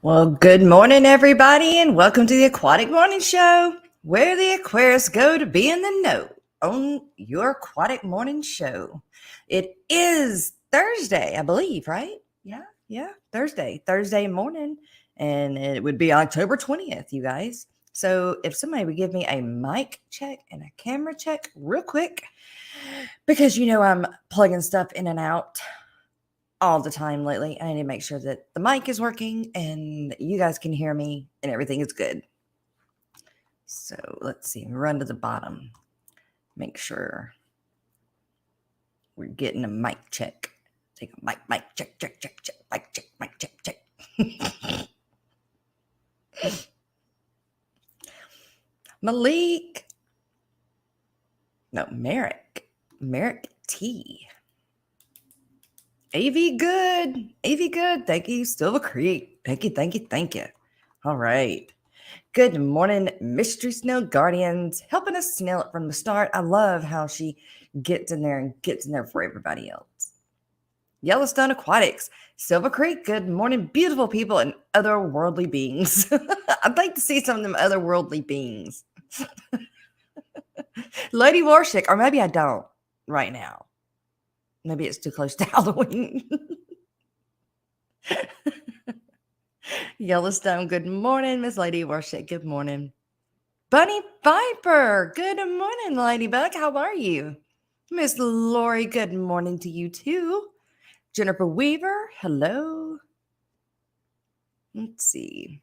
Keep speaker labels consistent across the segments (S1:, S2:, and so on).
S1: Well, good morning, everybody, and welcome to the Aquatic Morning Show, where the Aquarius go to be in the know on your Aquatic Morning Show. It is Thursday, I believe, right? Yeah, Thursday morning, and it would be October 20th, you guys. So if somebody would give me a mic check and a camera check real quick, because I'm plugging stuff in and out all the time lately. I need to make sure that the mic is working and you guys can hear me and everything is good. So let's see, run to the bottom. Make sure we're getting a mic check. Take a mic check, mic check. Malik. No, Merrick T. AV good. Thank you. Silver Creek. Thank you. All right. Good morning, Mystery Snail Guardians, helping us snail it from the start. I love how she gets in there for everybody else. Yellowstone Aquatics, Silver Creek, good morning, beautiful people and otherworldly beings. I'd like to see some of them otherworldly beings. Lady Warshik, or maybe I don't right now. Maybe it's too close to Halloween. Yellowstone, good morning, Miss Lady Warshik, good morning. Bunny Viper, good morning, Ladybug. How are you? Miss Lori, good morning to you too. Jennifer Weaver, hello. Let's see.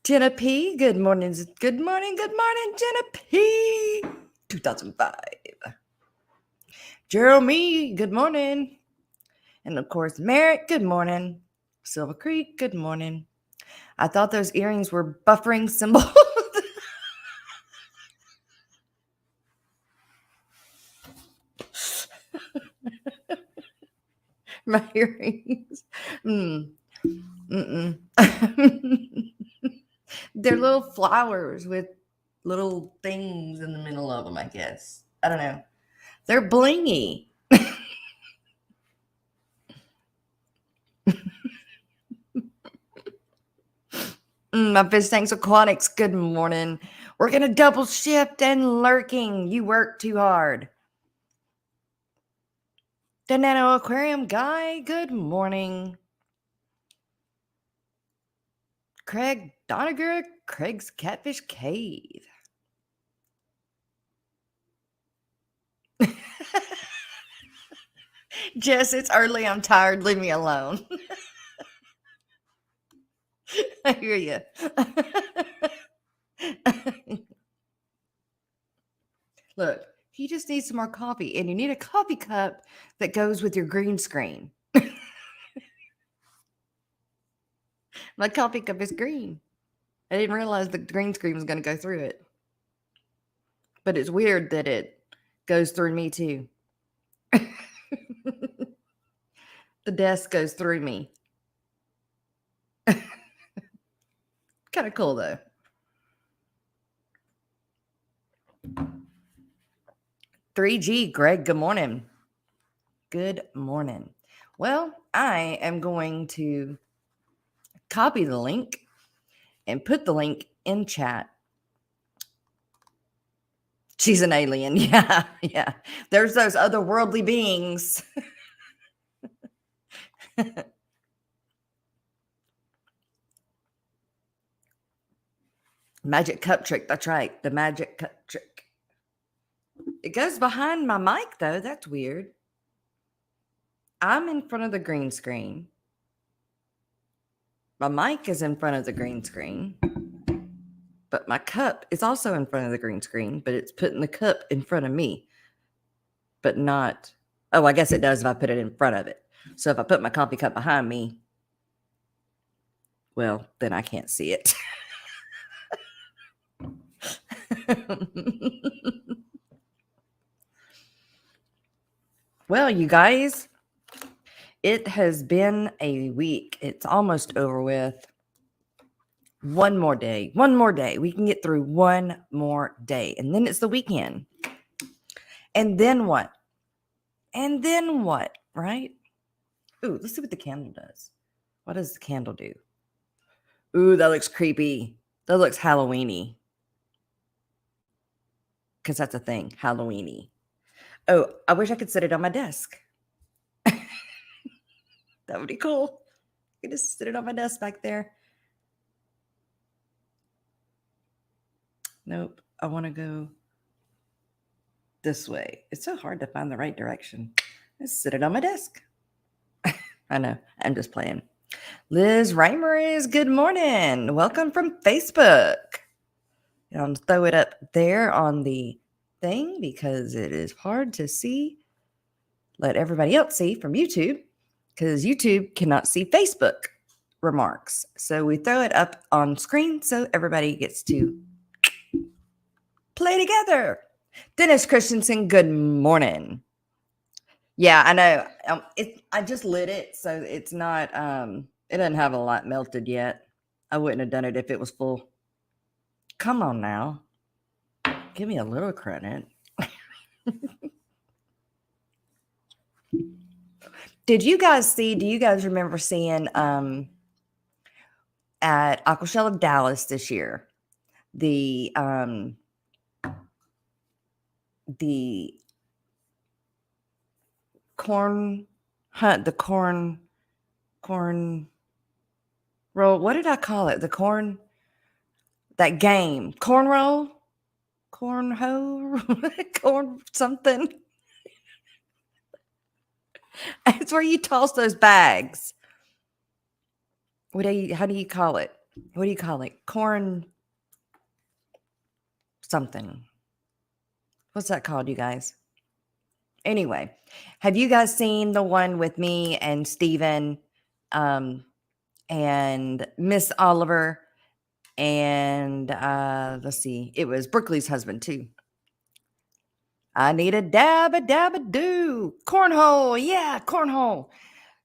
S1: Jenna P, good morning, Jenna P. 2005. Jeremy, good morning. And of course, Merritt, good morning. Silver Creek, good morning. I thought those earrings were buffering symbols. My earrings. They're little flowers with little things in the middle of them, I guess. I don't know. They're blingy. My fish tanks aquatics. Good morning. We're gonna double shift and lurking. You work too hard. The Nano Aquarium guy. Good morning. Craig Doniger. Craig's Catfish Cave. Jess, it's early. I'm tired. Leave me alone. I hear you. Look, you just need some more coffee, and you need a coffee cup that goes with your green screen. My coffee cup is green. I didn't realize the green screen was going to go through it. But it's weird that it goes through me too. The desk goes through me. Kind of cool though. $3G, Greg, good morning. Good morning. Well, I am going to copy the link and put the link in chat. She's an alien. Yeah. There's those otherworldly beings. Magic cup trick. That's right. The magic cup trick. It goes behind my mic, though. That's weird. I'm in front of the green screen. My mic is in front of the green screen. But my cup is also in front of the green screen, but it's putting the cup in front of me. But not... Oh, I guess it does if I put it in front of it. So if I put my coffee cup behind me, well, then I can't see it. Well, you guys, it has been a week. It's almost over with. One more day. One more day. We can get through one more day. And then it's the weekend. And then what? And then what? Right? Ooh, let's see what the candle does. What does the candle do? Ooh, that looks creepy. That looks Halloweeny. Because that's a thing. Halloweeny. Oh, I wish I could set it on my desk. That would be cool. I could just sit it on my desk back there. Nope. I want to go this way. It's so hard to find the right direction. Let's sit it on my desk. I know. I'm just playing. Liz Reimer is good morning. Welcome from Facebook. I'll throw it up there on the thing because it is hard to see. Let everybody else see from YouTube because YouTube cannot see Facebook remarks. So we throw it up on screen so everybody gets to play together. Dennis Christensen, good morning. Yeah, I know. I just lit it, so it's not. It doesn't have a lot melted yet. I wouldn't have done it if it was full. Come on now, give me a little credit. Did you guys see? Do you guys remember seeing at Aquashell of Dallas this year the corn hunt, the corn roll? What did I call it? The corn, that game, cornroll, cornhole, corn something. It's where you toss those bags. How do you call it? What do you call it? Corn something. What's that called, you guys? Anyway, have you guys seen the one with me and Steven and Miss Oliver and let's see, it was Brooklyn's husband too. I need a dabba do. Cornhole. Yeah, cornhole.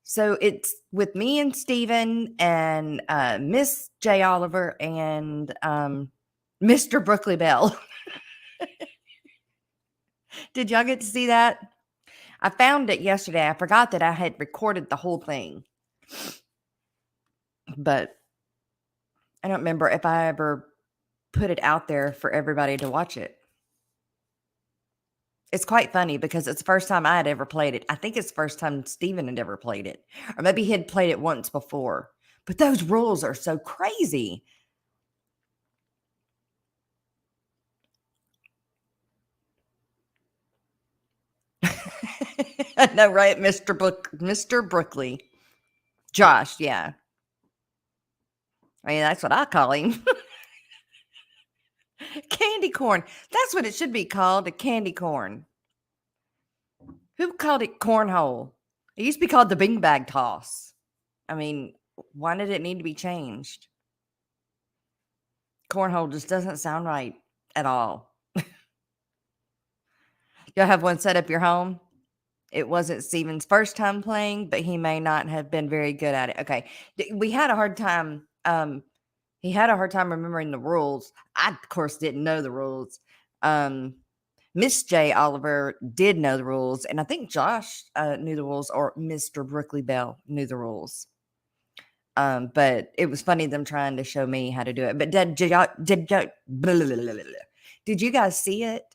S1: So it's with me and Steven and Miss J. Oliver and Mr. Brooklyn Bell. Did y'all get to see that? I found it yesterday. I forgot that I had recorded the whole thing. But I don't remember if I ever put it out there for everybody to watch it. It's quite funny because it's the first time I had ever played it. I think it's the first time Steven had ever played it. Or maybe he had played it once before. But those rules are so crazy. I know, right? Mr. Brookley. Josh, yeah. I mean, that's what I call him. Candy corn. That's what it should be called, a candy corn. Who called it cornhole? It used to be called the beanbag toss. I mean, why did it need to be changed? Cornhole just doesn't sound right at all. Y'all have one set up your home? It wasn't Steven's first time playing, but he may not have been very good at it. Okay. We had a hard time. He had a hard time remembering the rules. I, of course, didn't know the rules. Miss J. Oliver did know the rules, and I think Josh knew the rules, or Mr. Brooklyn Bell knew the rules. But it was funny them trying to show me how to do it. But did you guys see it?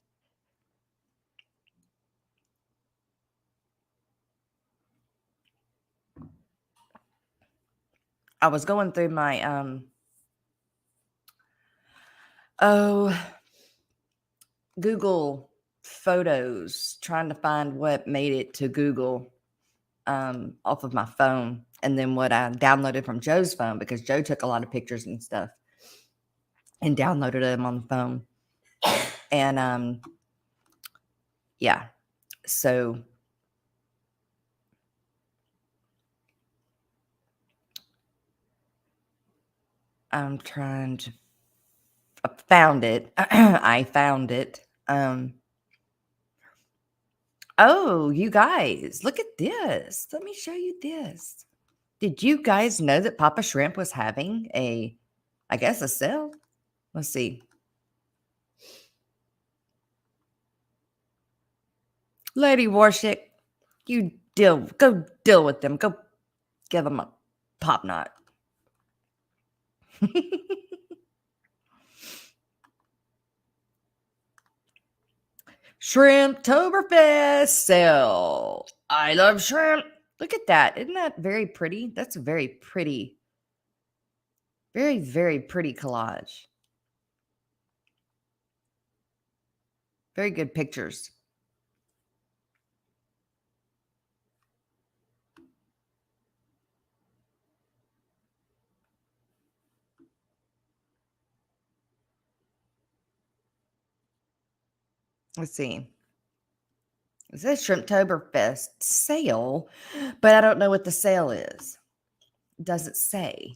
S1: I was going through my Google Photos, trying to find what made it to Google off of my phone, and then what I downloaded from Joe's phone, because Joe took a lot of pictures and stuff and downloaded them on the phone. And yeah, so I'm trying to found it. I found it. Oh, you guys, look at this. Let me show you this. Did you guys know that Papa Shrimp was having a I guess a sale. Let's see. Lady Warshik, go deal with them. Go give them a pop knot. Shrimptoberfest sale. I love shrimp. Look at that. Isn't that very pretty? That's a very pretty, very, very pretty collage. Very good pictures. Let's see. It says Shrimptoberfest sale, but I don't know what the sale is. It doesn't say.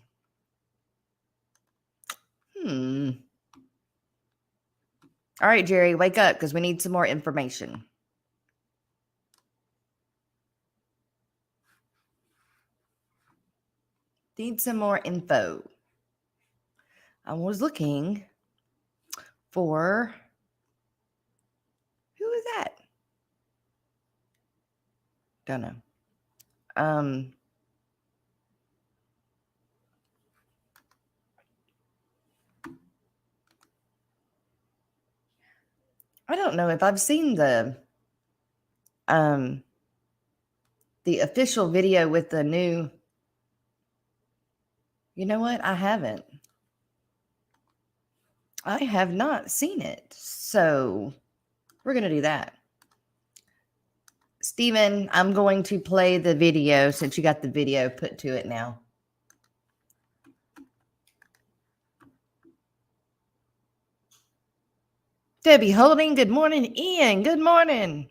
S1: All right, Jerry, wake up because we need some more information. Need some more info. I was looking for, who is that? Don't know. I don't know if I've seen the official video with the new. You know what? I haven't. I have not seen it. So we're going to do that. Steven, I'm going to play the video since you got the video put to it now. Debbie Holding, good morning. Ian, good morning.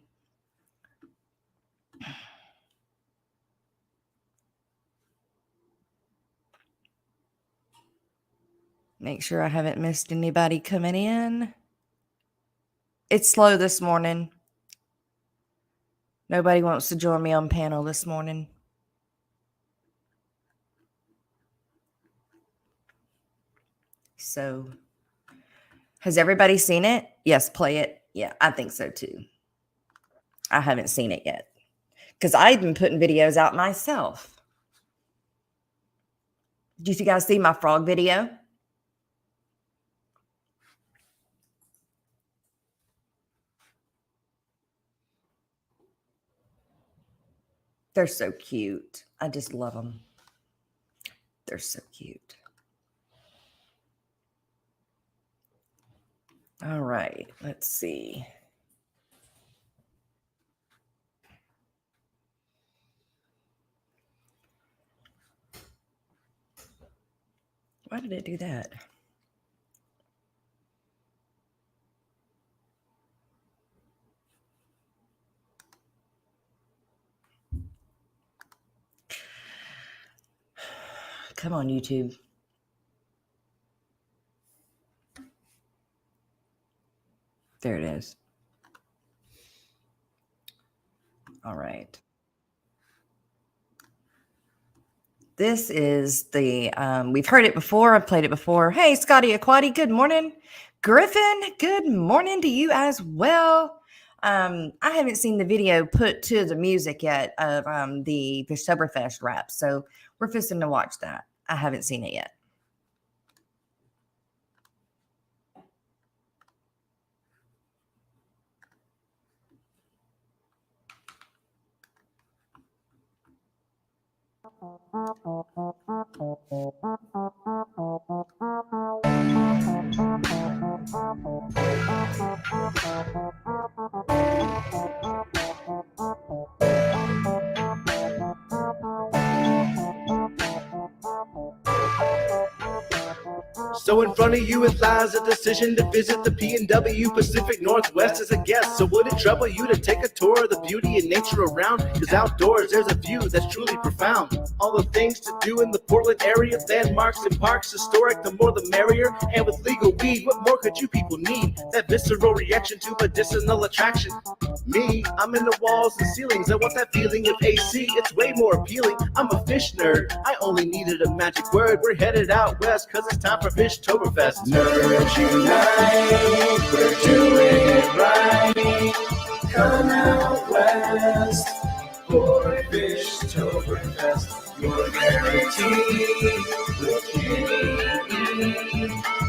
S1: Make sure I haven't missed anybody coming in. It's slow this morning. Nobody wants to join me on panel this morning. So, has everybody seen it? Yes, play it. Yeah, I think so too. I haven't seen it yet because I've been putting videos out myself. Did you guys see my frog video? They're so cute. I just love them. They're so cute. All right, let's see. Why did it do that? Come on, YouTube. There it is. All right. This is the, we've heard it before. I've played it before. Hey, Scotty Aquati, good morning. Griffin, good morning to you as well. I haven't seen the video put to the music yet of the Fishtoberfest rap, so we're fisting to watch that. I haven't seen it yet.
S2: So in front of you it lies a decision to visit the P&W Pacific Northwest as a guest. So would it trouble you to take a tour of the beauty and nature around? Because outdoors there's a view that's truly profound. All the things to do in the Portland area, landmarks and parks, historic, the more the merrier. And with legal weed, what more could you people need? That visceral reaction to medicinal attraction. Me, I'm in the walls and ceilings. I want that feeling of AC, it's way more appealing. I'm a fish nerd, I only needed a magic word. We're headed out west cause it's time for fish Fishtoberfest. Nerds unite, we're doing it right. Come out west for Fishtoberfest. You're guaranteed with Kenny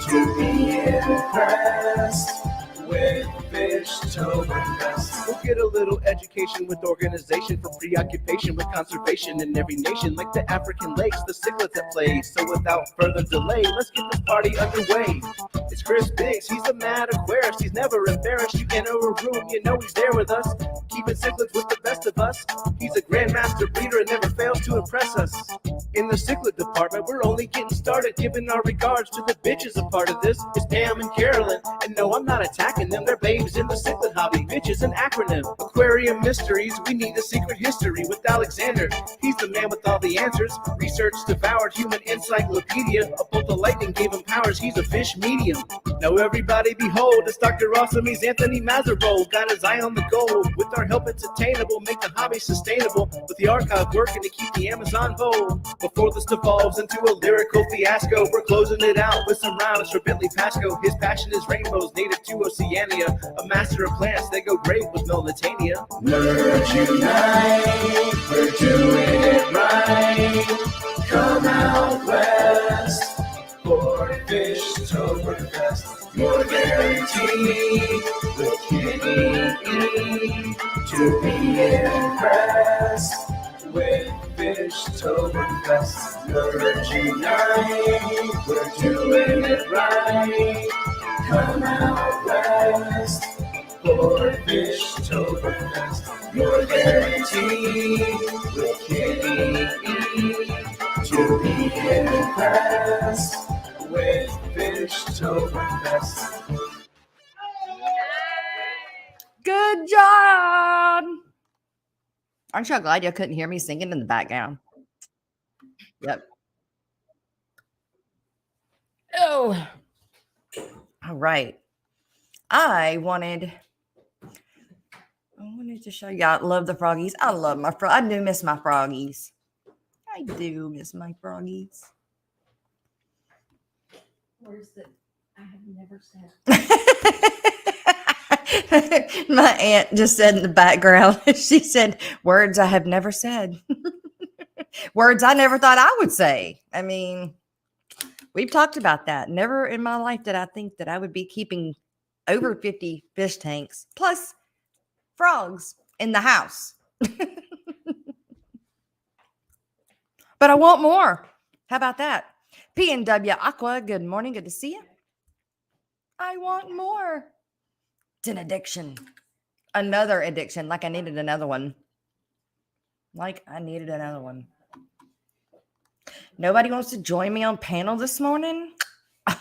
S2: to be impressed with Fishtoberfest. We'll get a little education with organization for preoccupation with conservation in every nation, like the African lakes, the cichlids at play. So without further delay, let's get this party underway. It's Chris Biggs, he's the mad aquarist. He's never embarrassed. You enter a room, you know he's there with us, keeping cichlids with the best of us. He's a grandmaster breeder and never fails to impress us. In the cichlid department, we're only getting started, giving our regards to the bitches. A part of this is Pam and Carolyn, and no, I'm not attacking them. They're babes in the cichlid hobby. Bitch is an acronym. Aquarium mysteries, we need a secret history with Alexander. He's the man with all the answers. Research devoured human encyclopedia. A bolt of lightning gave him powers. He's a fish medium. Now everybody behold, it's Dr. Awesome. He's Anthony Mazzaro. Got his eye on the goal. With our help, it's attainable. Make the hobby sustainable. With the archive working to keep the Amazon bold. Before this devolves into a lyrical fiasco, we're closing it out with some rhymes for Bentley Pasco. His passion is rainbows, native to Oceania. A master of plants, they go great with Melitania. Nerds unite, we're doing it right. Come out west for Fishtoberfest. You're guaranteed with Kenny to be impressed with Fishtoberfest. Nerds unite, we're doing it right. Come out west for Fishtoberfest. You're guaranteed with Kenny to be impressed with Fishtoberfest.
S1: Good job. Aren't you glad you couldn't hear me singing in the background? Yep. Oh. All right. I wanted to show you. I love the froggies. I love my I do miss my froggies. I do miss my froggies.
S3: Words that I have never said.
S1: My aunt just said in the background, she said, words I have never said. Words I never thought I would say. I mean, we've talked about that. Never in my life did I think that I would be keeping over 50 fish tanks plus frogs in the house. But I want more. How about that? P&W Aqua, good morning. Good to see you. I want more. It's an addiction. Another addiction. Like I needed another one. Nobody wants to join me on panel this morning? My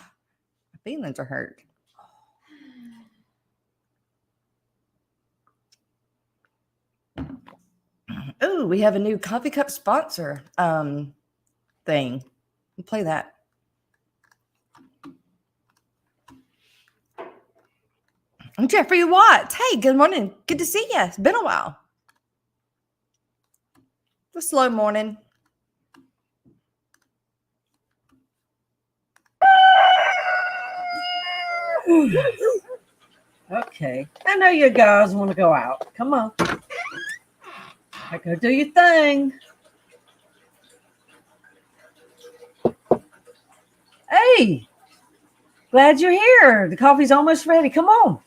S1: feelings are hurt. Oh, we have a new coffee cup sponsor thing. We'll play that. I'm Jeffrey Watts. Hey, good morning. Good to see you. It's been a while. It's a slow morning.
S3: Okay. I know you guys want to go out. Come on. Go do your thing. Hey, glad you're here. The coffee's almost ready. Come on.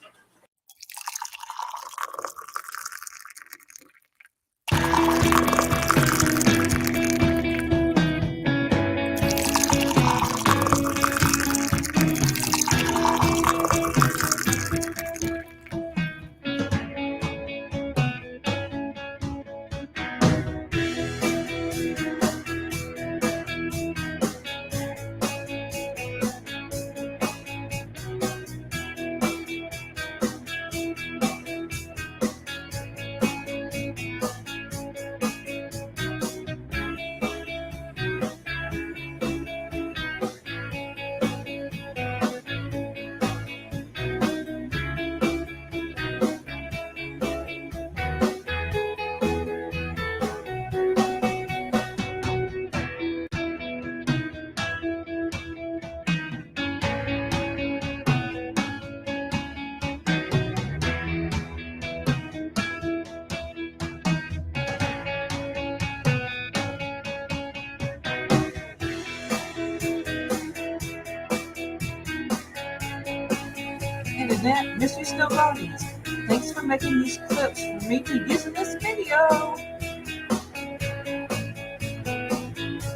S3: and Annette, Mystery Snow Guardians. Thanks for making these clips for me to use in this video.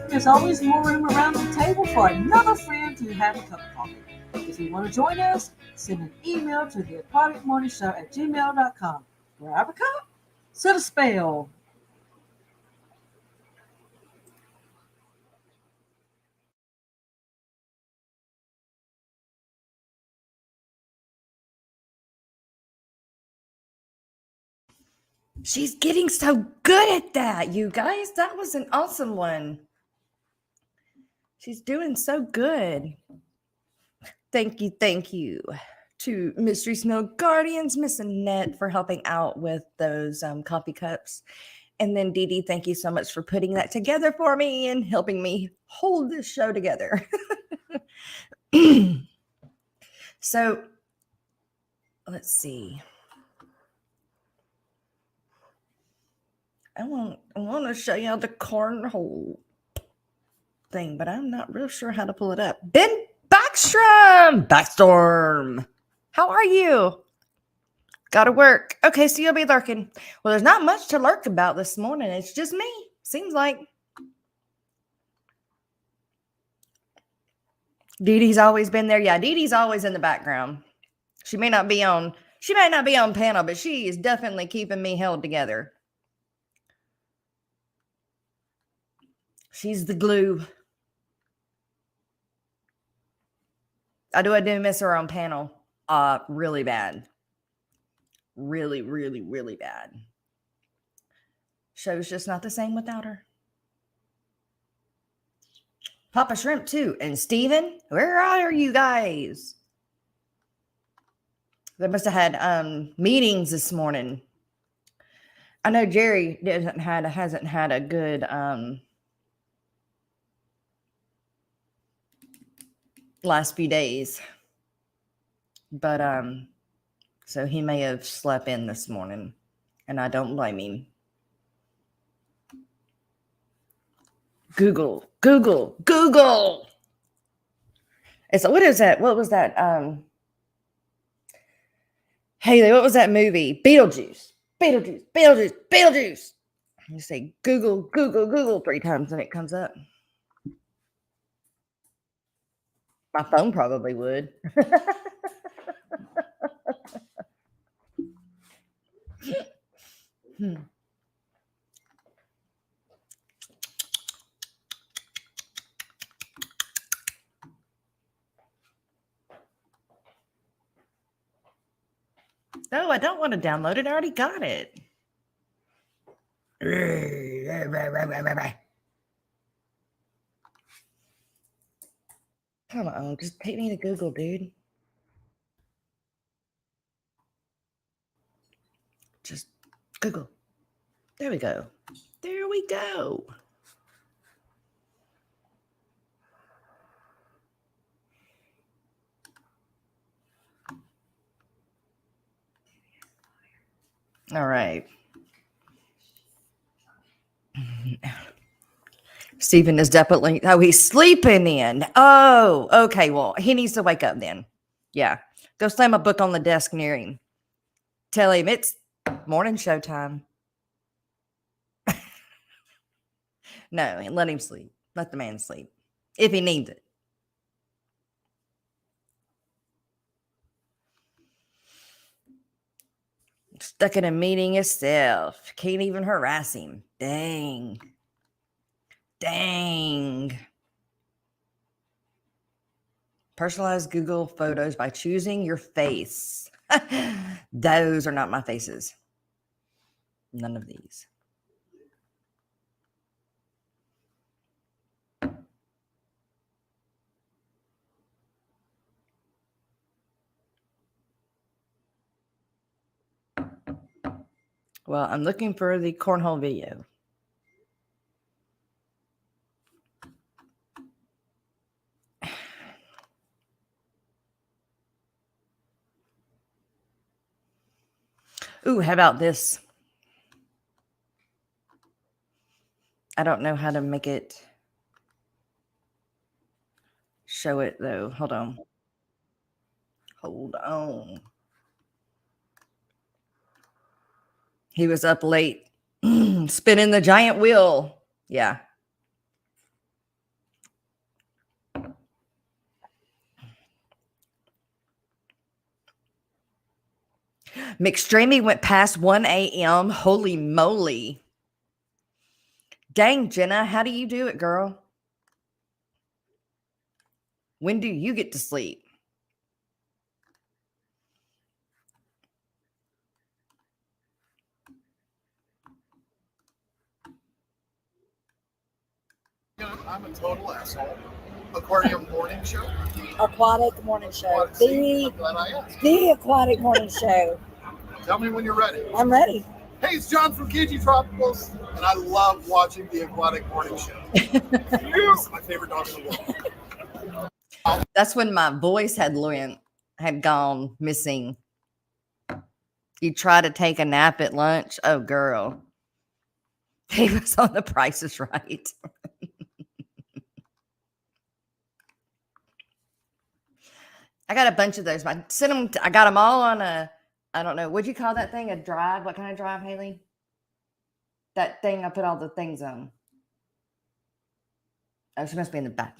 S3: There's always more room around the table for another friend to have a cup of coffee. If you want to join us, send an email to the aquaticmorningshow@gmail.com. Grab a cup, set a spell.
S1: She's getting so good at that, you guys. That was an awesome one. She's doing so good. Thank you to Mystery Snow Guardians, Miss Annette, for helping out with those coffee cups. And then Dee Dee, thank you so much for putting that together for me and helping me hold this show together. So let's see. I want to show you the cornhole thing, but I'm not real sure how to pull it up. Ben Backstorm, how are you? Gotta work. Okay, so you'll be lurking. Well, there's not much to lurk about this morning. It's just me. Seems like. Dee Dee's always been there. Yeah, Dee Dee's always in the background. She may not be on panel, but she is definitely keeping me held together. She's the glue. I do miss her on panel. Really bad. Really, really, really bad. Show's just not the same without her. Papa Shrimp too. And Steven, where are you guys? They must have had meetings this morning. I know Jerry hasn't had a good last few days. But so he may have slept in this morning, and I don't blame him. Google. It's what is that? What was that? Haley, what was that movie? Beetlejuice. You say Google 3 times and it comes up. My phone probably would. No, I don't want to download it. I already got it. Come on, just take me to Google, dude. Just Google. There we go. All right. Stephen is definitely, he's sleeping in. Oh, okay. Well, he needs to wake up then. Yeah. Go slam a book on the desk near him. Tell him it's morning show time. No, let him sleep. Let the man sleep if he needs it. Stuck in a meeting itself. Can't even harass him. Dang. Personalize Google Photos by choosing your face. Those are not my faces. None of these. Well, I'm looking for the cornhole video. Ooh, how about this? I don't know how to make it show it though. Hold on. Hold on. He was up late spinning the giant wheel. Yeah. McStreamy went past 1 a.m. Holy moly. Dang, Jenna, how do you do it, girl? When do you get to sleep?
S4: I'm a total asshole. Aquarium morning show.
S5: Aquatic morning show.
S4: Well, see, I'm glad I asked.
S5: The Aquatic morning show.
S4: Tell me when you're ready.
S5: I'm ready.
S4: Hey, it's John from KG Tropicals, and I love watching the Aquatic morning show. It's my favorite dog in the world.
S1: That's when my voice had gone missing. You try to take a nap at lunch. Oh, girl. He was on The Price is Right. I got a bunch of those. I sent them. I got them all on a, I don't know. What'd you call that thing? A drive? What kind of drive, Haley? That thing I put all the things on. Oh, she must be in the back.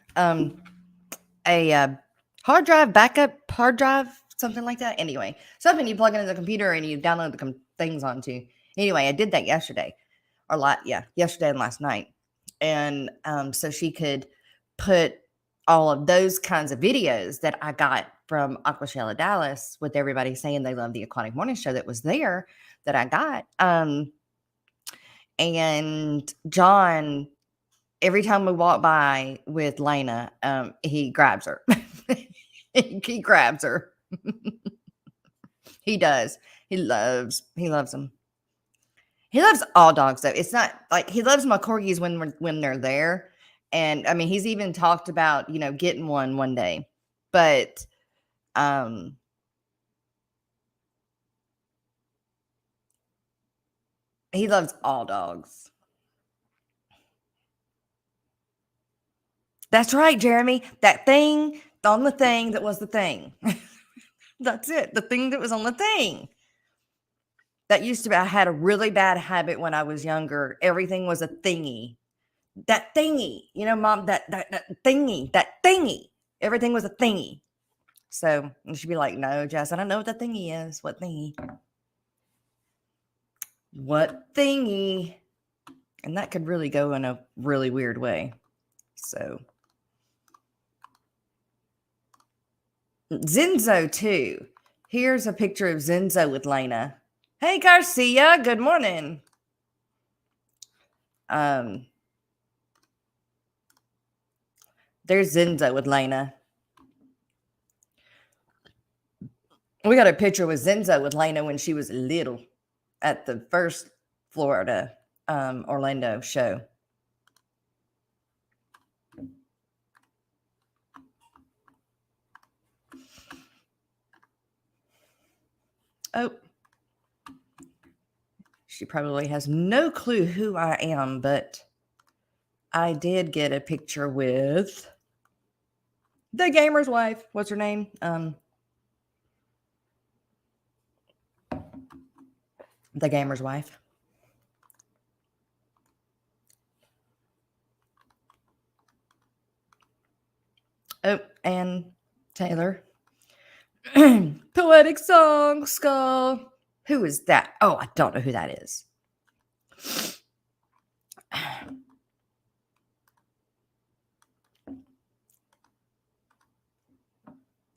S1: A hard drive, backup hard drive, something like that. Anyway, something you plug into the computer and you download the things onto. Anyway, I did that yesterday. Yesterday and last night. And so she could put all of those kinds of videos that I got from Aquashella Dallas with everybody saying they love the Aquatic Morning Show that was there that I got. And John, every time we walk by with Lena, he grabs her. he grabs her. He does. He loves them. He loves all dogs, though. It's not like he loves my corgis when they're there. And I mean, he's even talked about, getting one day. But he loves all dogs. That's right, Jeremy. That thing on the thing that was the thing. That's it. The thing that was on the thing. That used to be, I had a really bad habit when I was younger. Everything was a thingy. That thingy, Mom, that thingy. Everything was a thingy. So she'd be like, no, Jess, I don't know what that thingy is. What thingy? What thingy? And that could really go in a really weird way. So Zenzo too. Here's a picture of Zenzo with Lena. Hey, Garcia, good morning. There's Zenzo with Lena. We got a picture with Zenzo with Lena when she was little at the first Florida Orlando show. Oh, she probably has no clue who I am, but I did get a picture with the gamer's wife. What's her name? The gamer's wife. Oh, and Taylor. Poetic Song Skull. Who is that? Oh, I don't know who that is.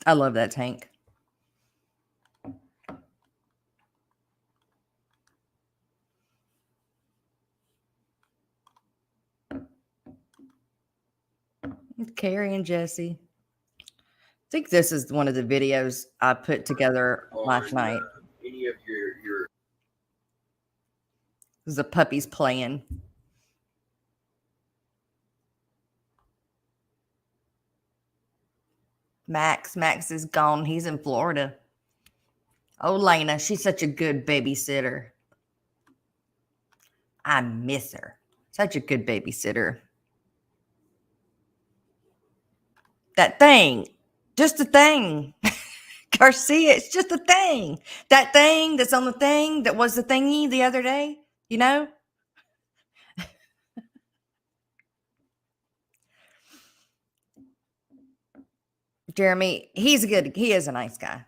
S1: I love that tank. Carrie and Jesse. I think this is one of the videos I put together last night.
S4: Any of your
S1: This is the puppies playing. Max is gone. He's in Florida. Oh, Lena, she's such a good babysitter. I miss her. Such a good babysitter. That thing. Just a thing. Garcia, it's just a thing. That thing that's on the thing that was the thingy the other day, you know? Jeremy, he is a nice guy.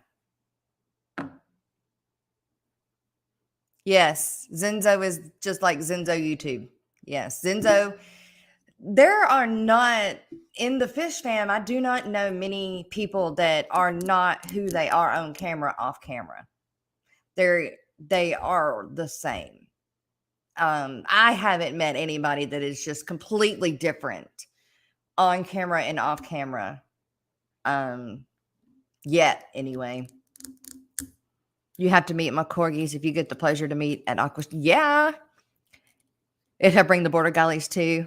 S1: Yes, Zenzo is just like Zenzo YouTube. Yes, Zenzo. There are not in the fish fam. I do not know many people that are not who they are on camera, off camera. They are the same. I haven't met anybody that is just completely different on camera and off camera. Yet anyway. You have to meet my corgis if you get the pleasure to meet at Aqua. Yeah. If I bring the border collies too.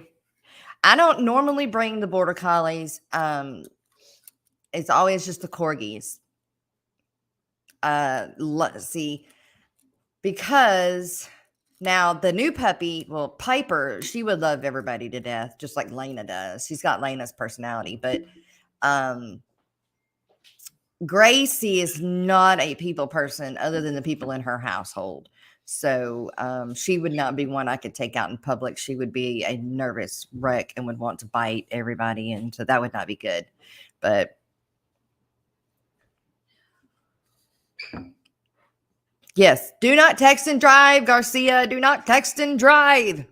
S1: I don't normally bring the border collies. It's always just the corgis. Let's see. Because now the new puppy, well, Piper, she would love everybody to death, just like Lena does. She's got Lena's personality, but Gracie is not a people person other than the people in her household. So she would not be one I could take out in public. She would be a nervous wreck and would want to bite everybody. And so that would not be good. But yes, do not text and drive, Garcia. Do not text and drive.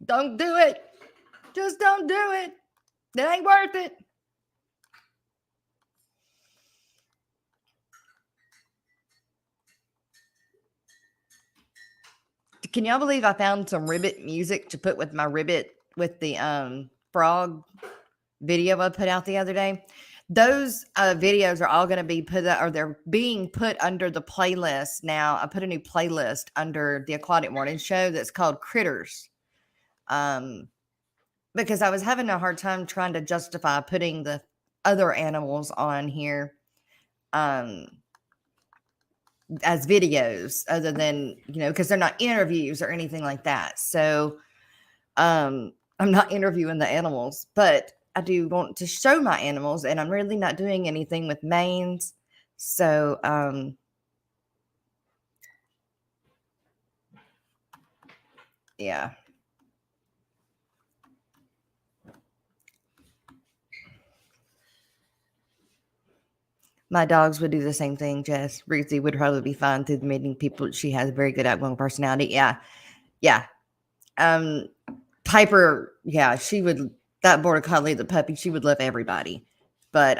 S1: Don't do it. Just don't do it. It ain't worth it. Can y'all believe I found some ribbit music to put with my ribbit with the frog video I put out the other day? Those videos are all going to be they're being put under the playlist now. I put a new playlist under the Aquatic Morning Show that's called Critters. Because I was having a hard time trying to justify putting the other animals on here as videos other than, because they're not interviews or anything like that. So I'm not interviewing the animals, but I do want to show my animals, and I'm really not doing anything with manes. So yeah. My dogs would do the same thing, Jess. Ruthie would probably be fine through meeting people. She has a very good outgoing personality. Yeah. Yeah. Piper, yeah, she would, that border collie, the puppy, she would love everybody. But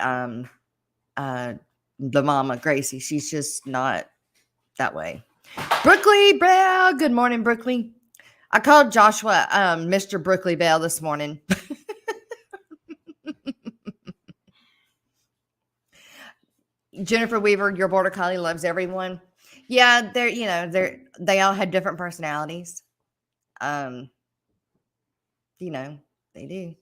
S1: the mama, Gracie, she's just not that way. Brookley Bell. Good morning, Brookley. I called Joshua Mr. Brookley Bell this morning. Jennifer Weaver, your border collie loves everyone. Yeah, they all have different personalities. They do.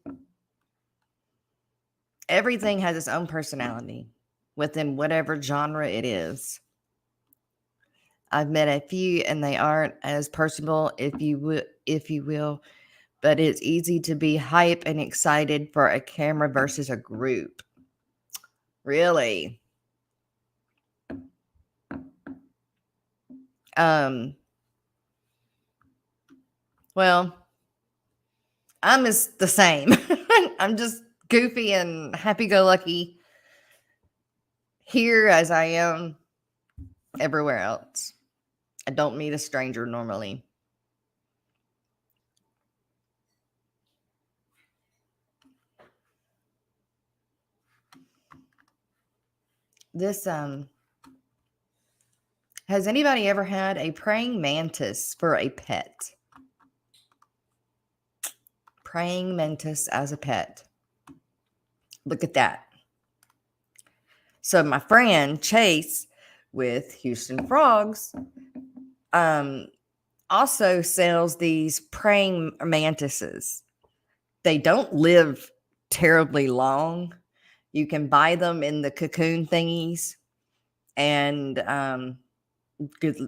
S1: Everything has its own personality within whatever genre it is. I've met a few and they aren't as personable, if you will, but it's easy to be hype and excited for a camera versus a group. Really? Well, I'm the same. I'm just goofy and happy-go-lucky here as I am everywhere else. I don't meet a stranger normally. This has anybody ever had a praying mantis for a pet? Praying mantis as a pet. Look at that. So my friend Chase with Houston Frogs also sells these praying mantises. They don't live terribly long. You can buy them in the cocoon thingies and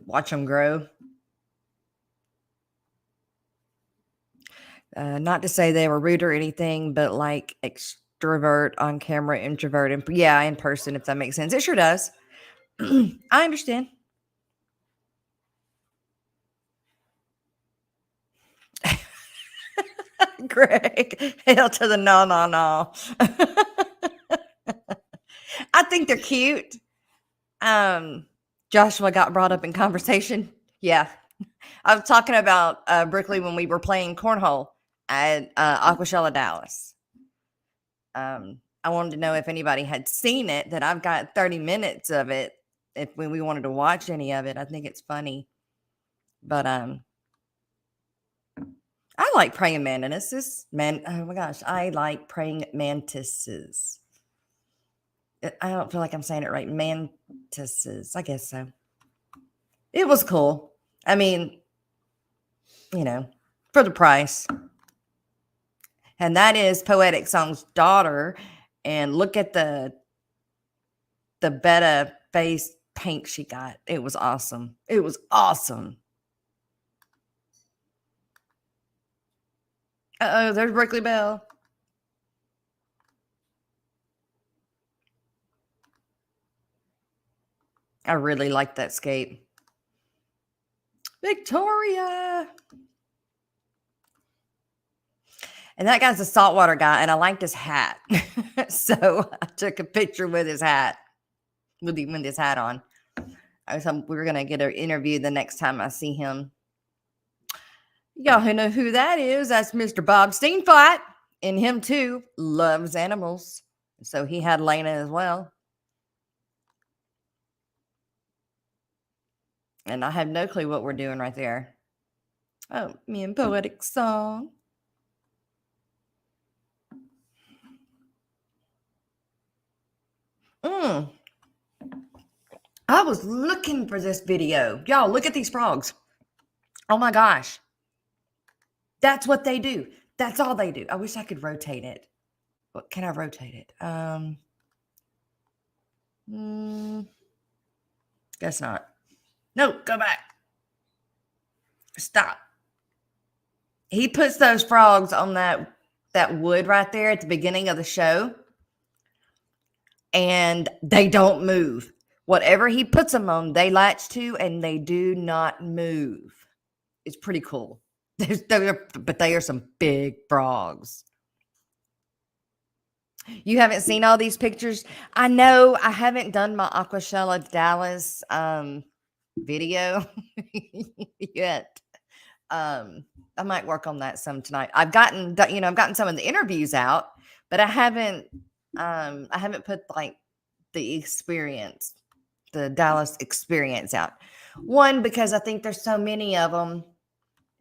S1: watch them grow. Not to say they were rude or anything, but like extrovert on camera, introvert, and yeah, in person, if that makes sense. It sure does. I understand. Greg, hell to the no, no, no. I think they're cute. Joshua got brought up in conversation. Yeah. I was talking about Brickley when we were playing cornhole at Aquashella Dallas. I wanted to know if anybody had seen it, that I've got 30 minutes of it. If we wanted to watch any of it, I think it's funny. But I like praying mantises. Oh my gosh, I like praying mantises. I don't feel like I'm saying it right. Mantises. I guess so. It was cool. I mean, for the price. And that is Poetic Song's daughter. And look at the betta face paint she got. It was awesome. It was awesome. Uh-oh, there's Brickley Bell. I really like that skate. Victoria. And that guy's a saltwater guy, and I liked his hat. So I took a picture with his hat, with his hat on. We were going to get an interview the next time I see him. Y'all who know who that is, that's Mr. Bob Steenflat. And him, too, loves animals. So he had Lena as well. And I have no clue what we're doing right there. Oh, me and Poetic Song. I was looking for this video. Y'all, look at these frogs. Oh my gosh. That's what they do. That's all they do. I wish I could rotate it. What can I rotate it? Guess not. No, go back. Stop. He puts those frogs on that wood right there at the beginning of the show, and they don't move. Whatever he puts them on, they latch to, and they do not move. It's pretty cool. But they are some big frogs. You haven't seen all these pictures? I know I haven't done my Aquashella Dallas video yet. I might work on that some tonight. I've gotten some of the interviews out, but I haven't put like the Dallas experience out. One, because I think there's so many of them.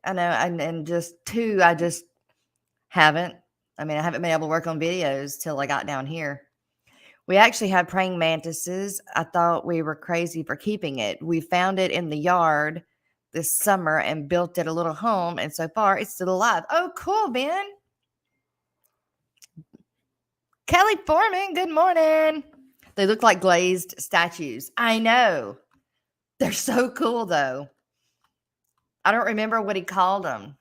S1: I know, and just two, I just haven't. I haven't been able to work on videos till I got down here. We actually had praying mantises. I thought we were crazy for keeping it. We found it in the yard this summer and built it a little home, and so far it's still alive. Oh, cool, Ben. Kelly Foreman, good morning. They look like glazed statues. I know. They're so cool, though. I don't remember what he called them.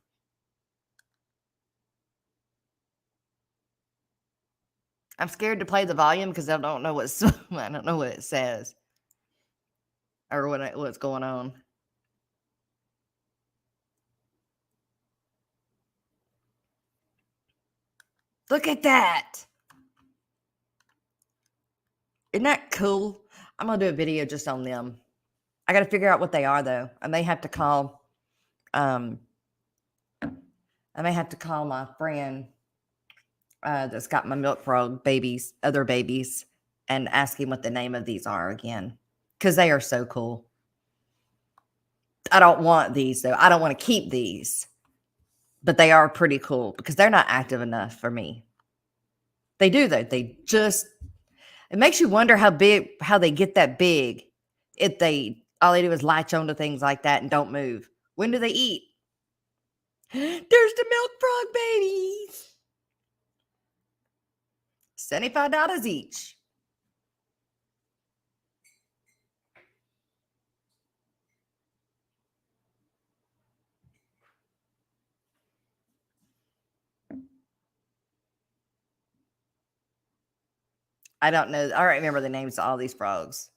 S1: I'm scared to play the volume because I don't know what it says or what's going on. Look at that. Isn't that cool? I'm going to do a video just on them. I got to figure out what they are, though. I may have to call my friend that's got my milk frog other babies, and ask him what the name of these are again, because they are so cool. I don't want these, though. I don't want to keep these, but they are pretty cool because they're not active enough for me. They do, though. It makes you wonder how they get that big. All they do is latch onto things like that and don't move. When do they eat? There's the milk frog babies. $75 each. I don't know. I don't remember the names of all these frogs.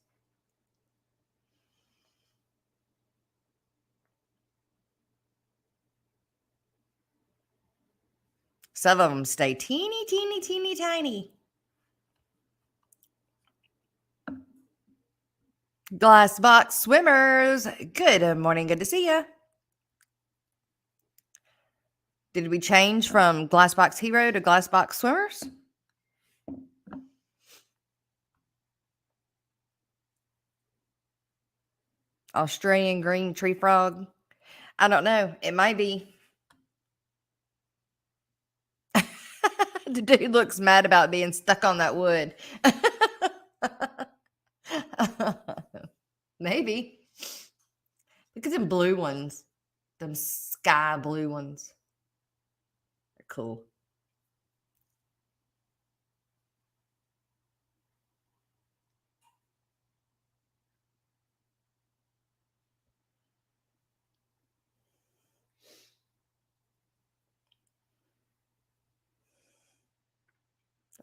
S1: Some of them stay teeny, teeny, teeny, tiny. Glass box swimmers. Good morning. Good to see you. Did we change from glass box hero to glass box swimmers? Australian green tree frog. I don't know. It might be. The dude looks mad about being stuck on that wood. Maybe. Look at them blue ones. Them sky blue ones. They're cool.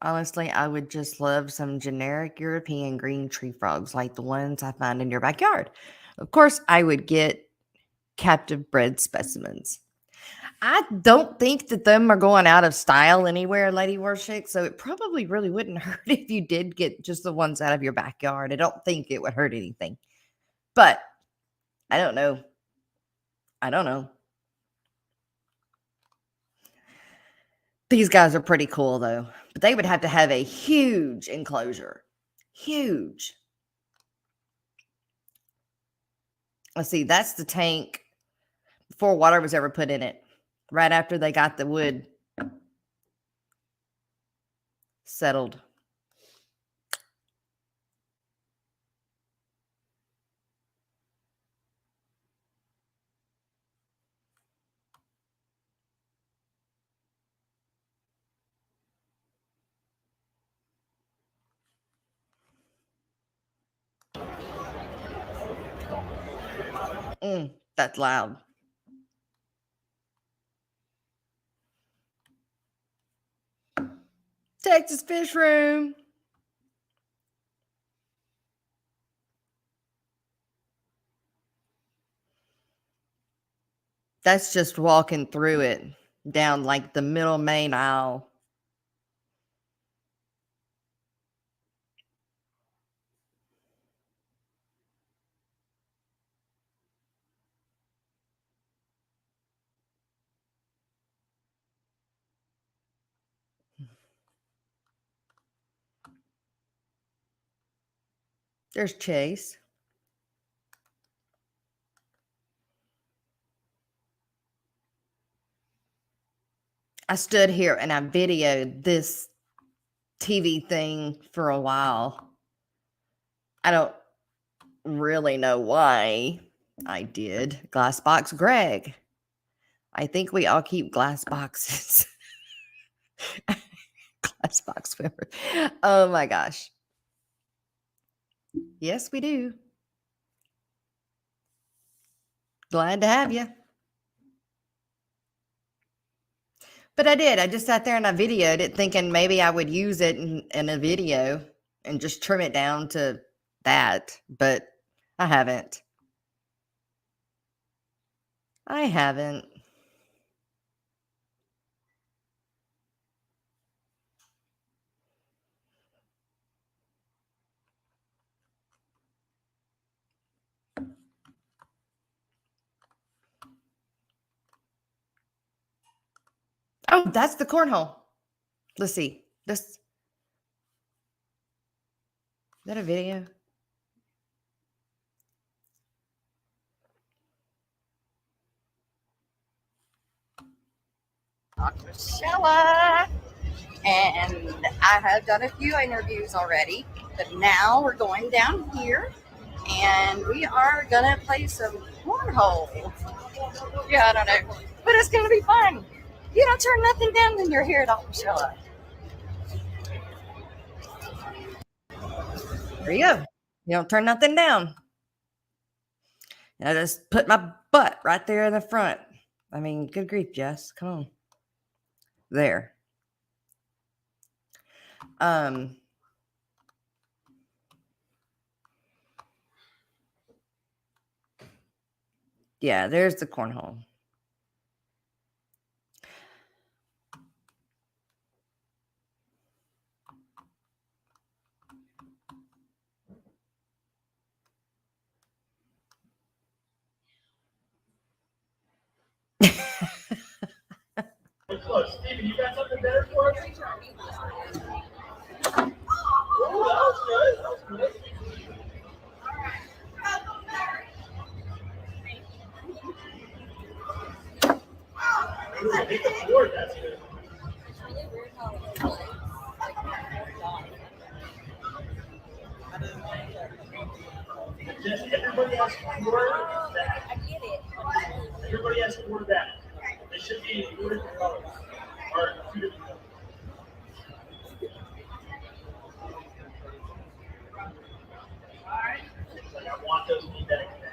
S1: Honestly, I would just love some generic European green tree frogs like the ones I find in your backyard. Of course, I would get captive bred specimens. I don't think that them are going out of style anywhere, Lady Warshik, so it probably really wouldn't hurt if you did get just the ones out of your backyard. I don't think it would hurt anything. But I don't know. I don't know. These guys are pretty cool, though. But they would have to have a huge enclosure. Huge. Let's see. That's the tank before water was ever put in it. Right after they got the wood settled. That's loud. Texas Fish Room. That's just walking through it down like the middle main aisle. There's Chase. I stood here and I videoed this TV thing for a while. I don't really know why I did. Glass box Greg. I think we all keep glass boxes. Glass box swimmer. Oh my gosh. Yes, we do. Glad to have you. But I did. I just sat there and I videoed it thinking maybe I would use it in a video and just trim it down to that. But I haven't. I haven't. Oh, that's the cornhole. Let's see. Is that a video?
S5: Michelle, and I have done a few interviews already, but now we're going down here and we are gonna play some cornhole. Yeah, I don't know, but it's gonna be fun. You don't turn nothing down when you're here at Michelle.
S1: There you go. You don't turn nothing down. And I just put my butt right there in the front. I mean, good grief, Jess. Come on. There. Yeah, there's the cornhole.
S2: Close. Steven, you got something better for us? Oh, that was good. That was good. Ooh, I think the board, that's good. Just everybody has four back. I get it. Everybody has four back. They should be four different colors. Or two different colors. Like I want those to be better than that.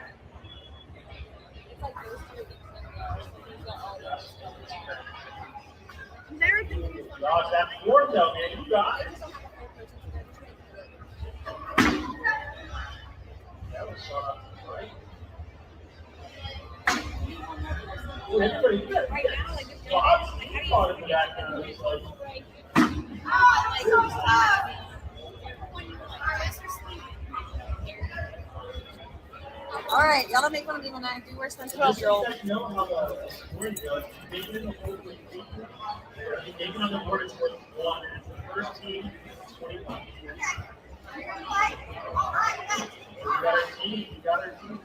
S2: Gosh, that form though, man, you got it. That was soft, right? Everybody good. Well, I thought of that kind of like.
S5: All right, y'all don't make fun of me when I do worse than 12-year-old.
S2: You know how the board goes. Taking in the board with taking on the board is worth 1. And the first team is 25. You got our team. You got our team.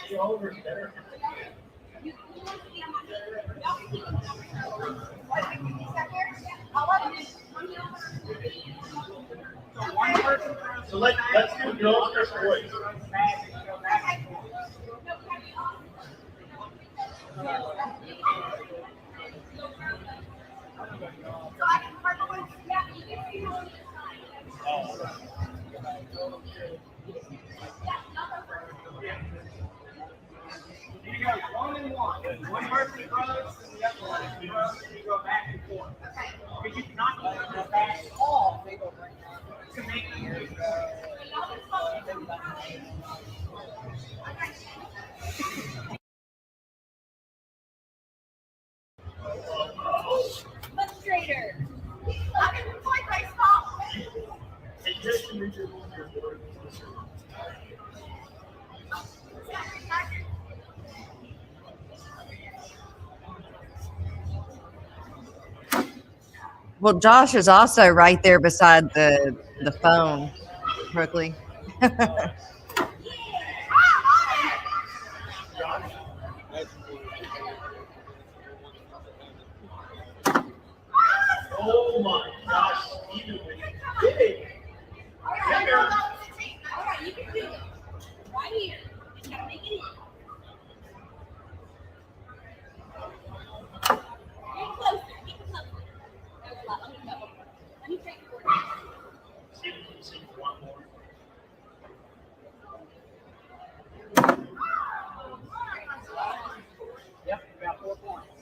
S2: See, Oliver's better. So let's do girls versus boys.
S6: You go 1 and 1. One person throws and the other one throws, and you go back and forth. Because you cannot go back off to make it.
S5: Much straighter.
S1: Well, Josh is also right there beside the phone, Brooklyn.
S2: Oh my gosh, Steven with big.
S5: All right, you can do it. Right here. Just gotta make it in. Get closer. Get closer. Let me take it.
S2: Steven, can you see one more?
S6: Yep, you got 4 points.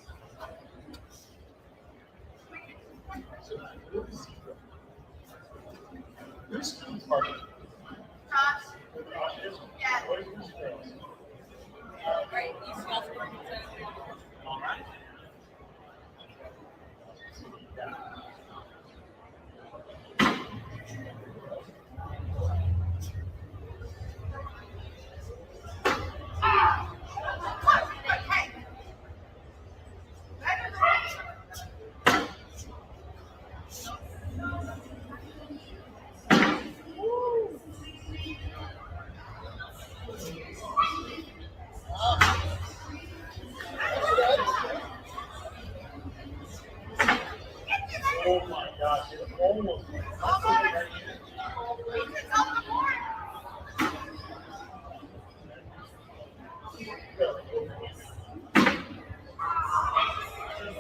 S2: Who's Steven's party? Josh is? Yeah. What is this girls?
S5: Great. You smell it.
S2: All right. Oh my gosh, it's almost.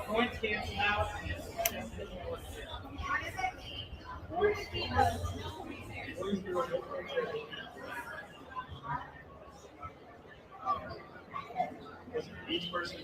S6: Points cancel out.
S2: Each person.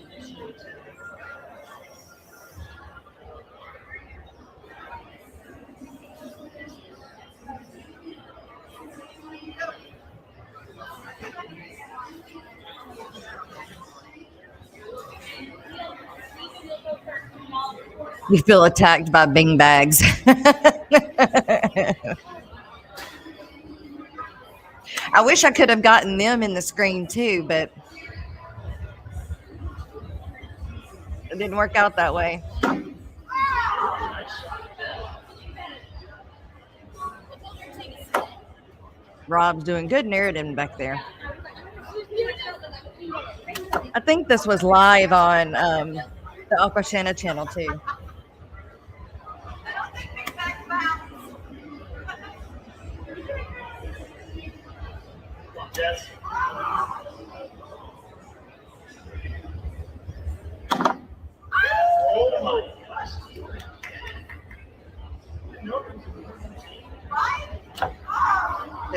S1: You feel attacked by bing bags. I wish I could have gotten them in the screen too, but it didn't work out that way. Rob's doing good narrating back there. I think this was live on the Aquashana channel too.
S6: Yes.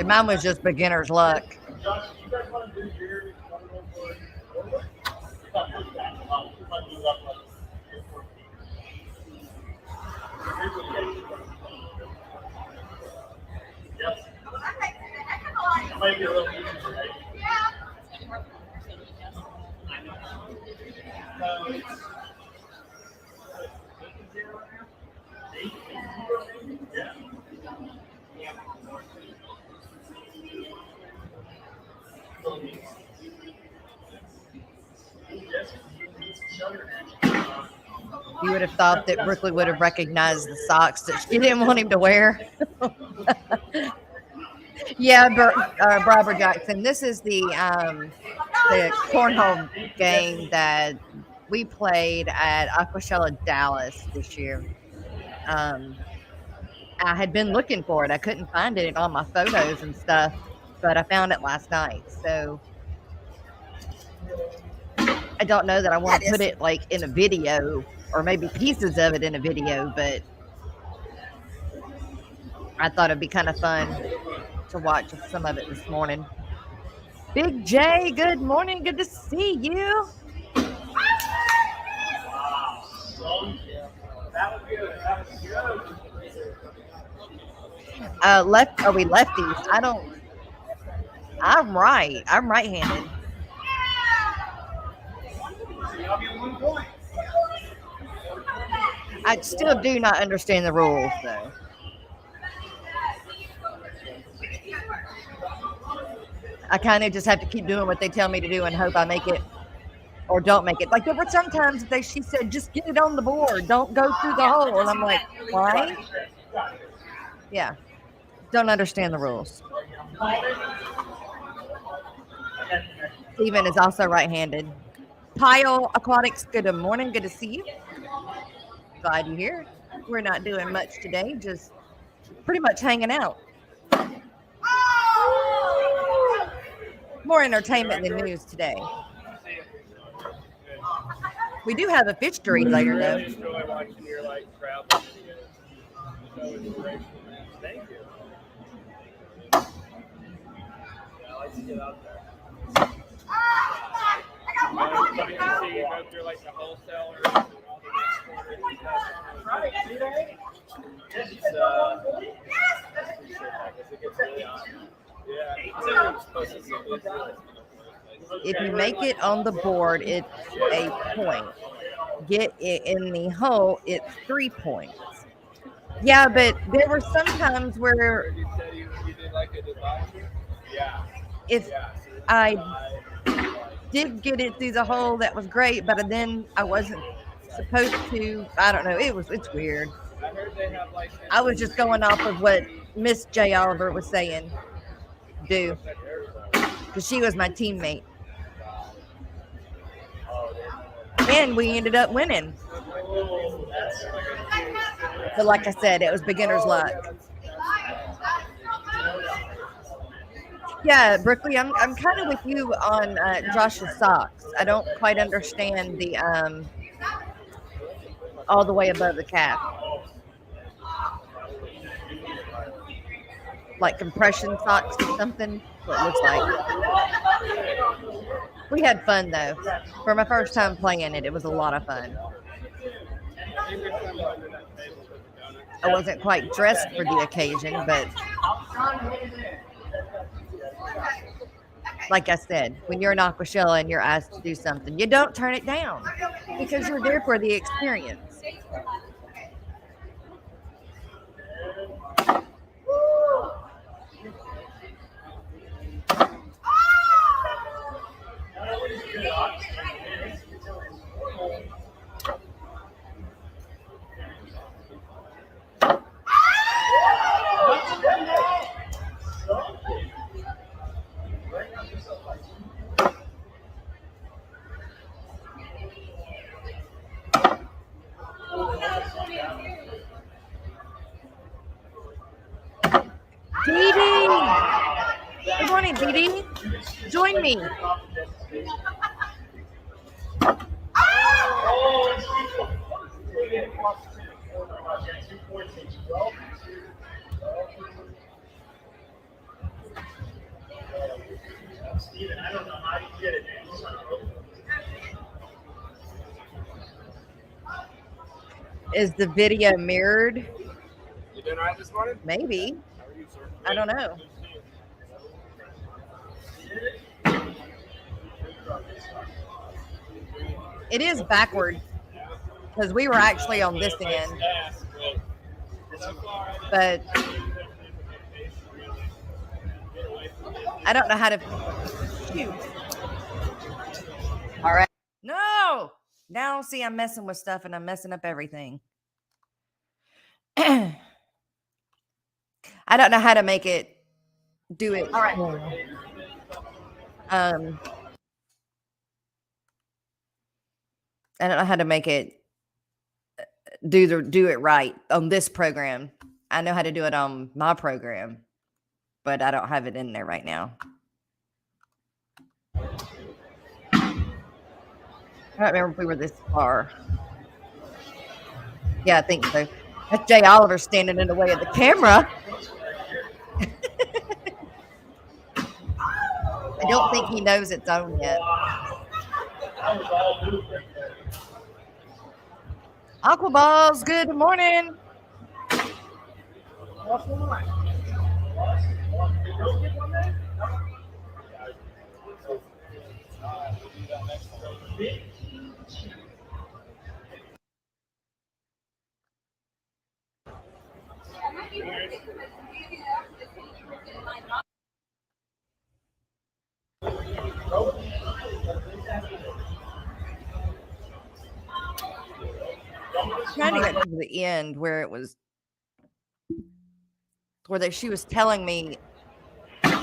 S1: Mine was just beginner's luck. You would have thought that Brooklyn would have recognized the socks that she didn't want him to wear. Yeah, Barbara Jackson. This is the cornhole game that we played at Aquashella Dallas this year. I had been looking for it. I couldn't find it on my photos and stuff, but I found it last night. So I don't know that I want to put it like in a video or maybe pieces of it in a video, but I thought it'd be kind of fun to watch some of it this morning. Big J, good morning. Good to see you. Are we lefties? I'm right. I'm right-handed. I still do not understand the rules, though. I kind of just have to keep doing what they tell me to do and hope I make it or don't make it. Like there were some times she said, just get it on the board. Don't go through the hole. And I'm like, why? Yeah. Don't understand the rules. Steven is also right-handed. Pyle Aquatics, good morning. Good to see you. Glad you're here. We're not doing much today, just pretty much hanging out. More entertainment than news today. We do have a fish to read later, though.
S6: Thank you.
S1: If you make it on the board, it's a point. Get it in the hole, it's 3 points. Yeah, but there were some times where if I did get it through the hole, that was great, but then I wasn't supposed to. I don't know. It's weird. I was just going off of what Miss J. Oliver was saying. Do. Because she was my teammate. And we ended up winning. But like I said, it was beginner's luck. Yeah, Brooklyn, I'm kind of with you on Josh's socks. I don't quite understand the all the way above the calf. Like compression socks or something, what it looks like. We had fun though. For my first time playing it, it was a lot of fun. I wasn't quite dressed for the occasion, but like I said, when you're in Aquashella and you're asked to do something, you don't turn it down because you're there for the experience. Dee. Join me.
S6: Steven, I don't know how you did it, man.
S1: Is the video mirrored?
S4: You doing all right this morning?
S1: Maybe.
S4: How are you, sir?
S1: I don't know. It is backward because we were actually on this end. But I don't know how to shoot. All right. No. Now, see, I'm messing with stuff and I'm messing up everything. I don't know how to make it do it.
S5: All right.
S1: I don't know how to make it do it right on this program. I know how to do it on my program, but I don't have it in there right now. I don't remember if we were this far. Yeah, I think so. That's Jay Oliver standing in the way of the camera. I don't think he knows it's on yet. Aqua Balls, good morning. Trying to get to the end where it was where she was telling me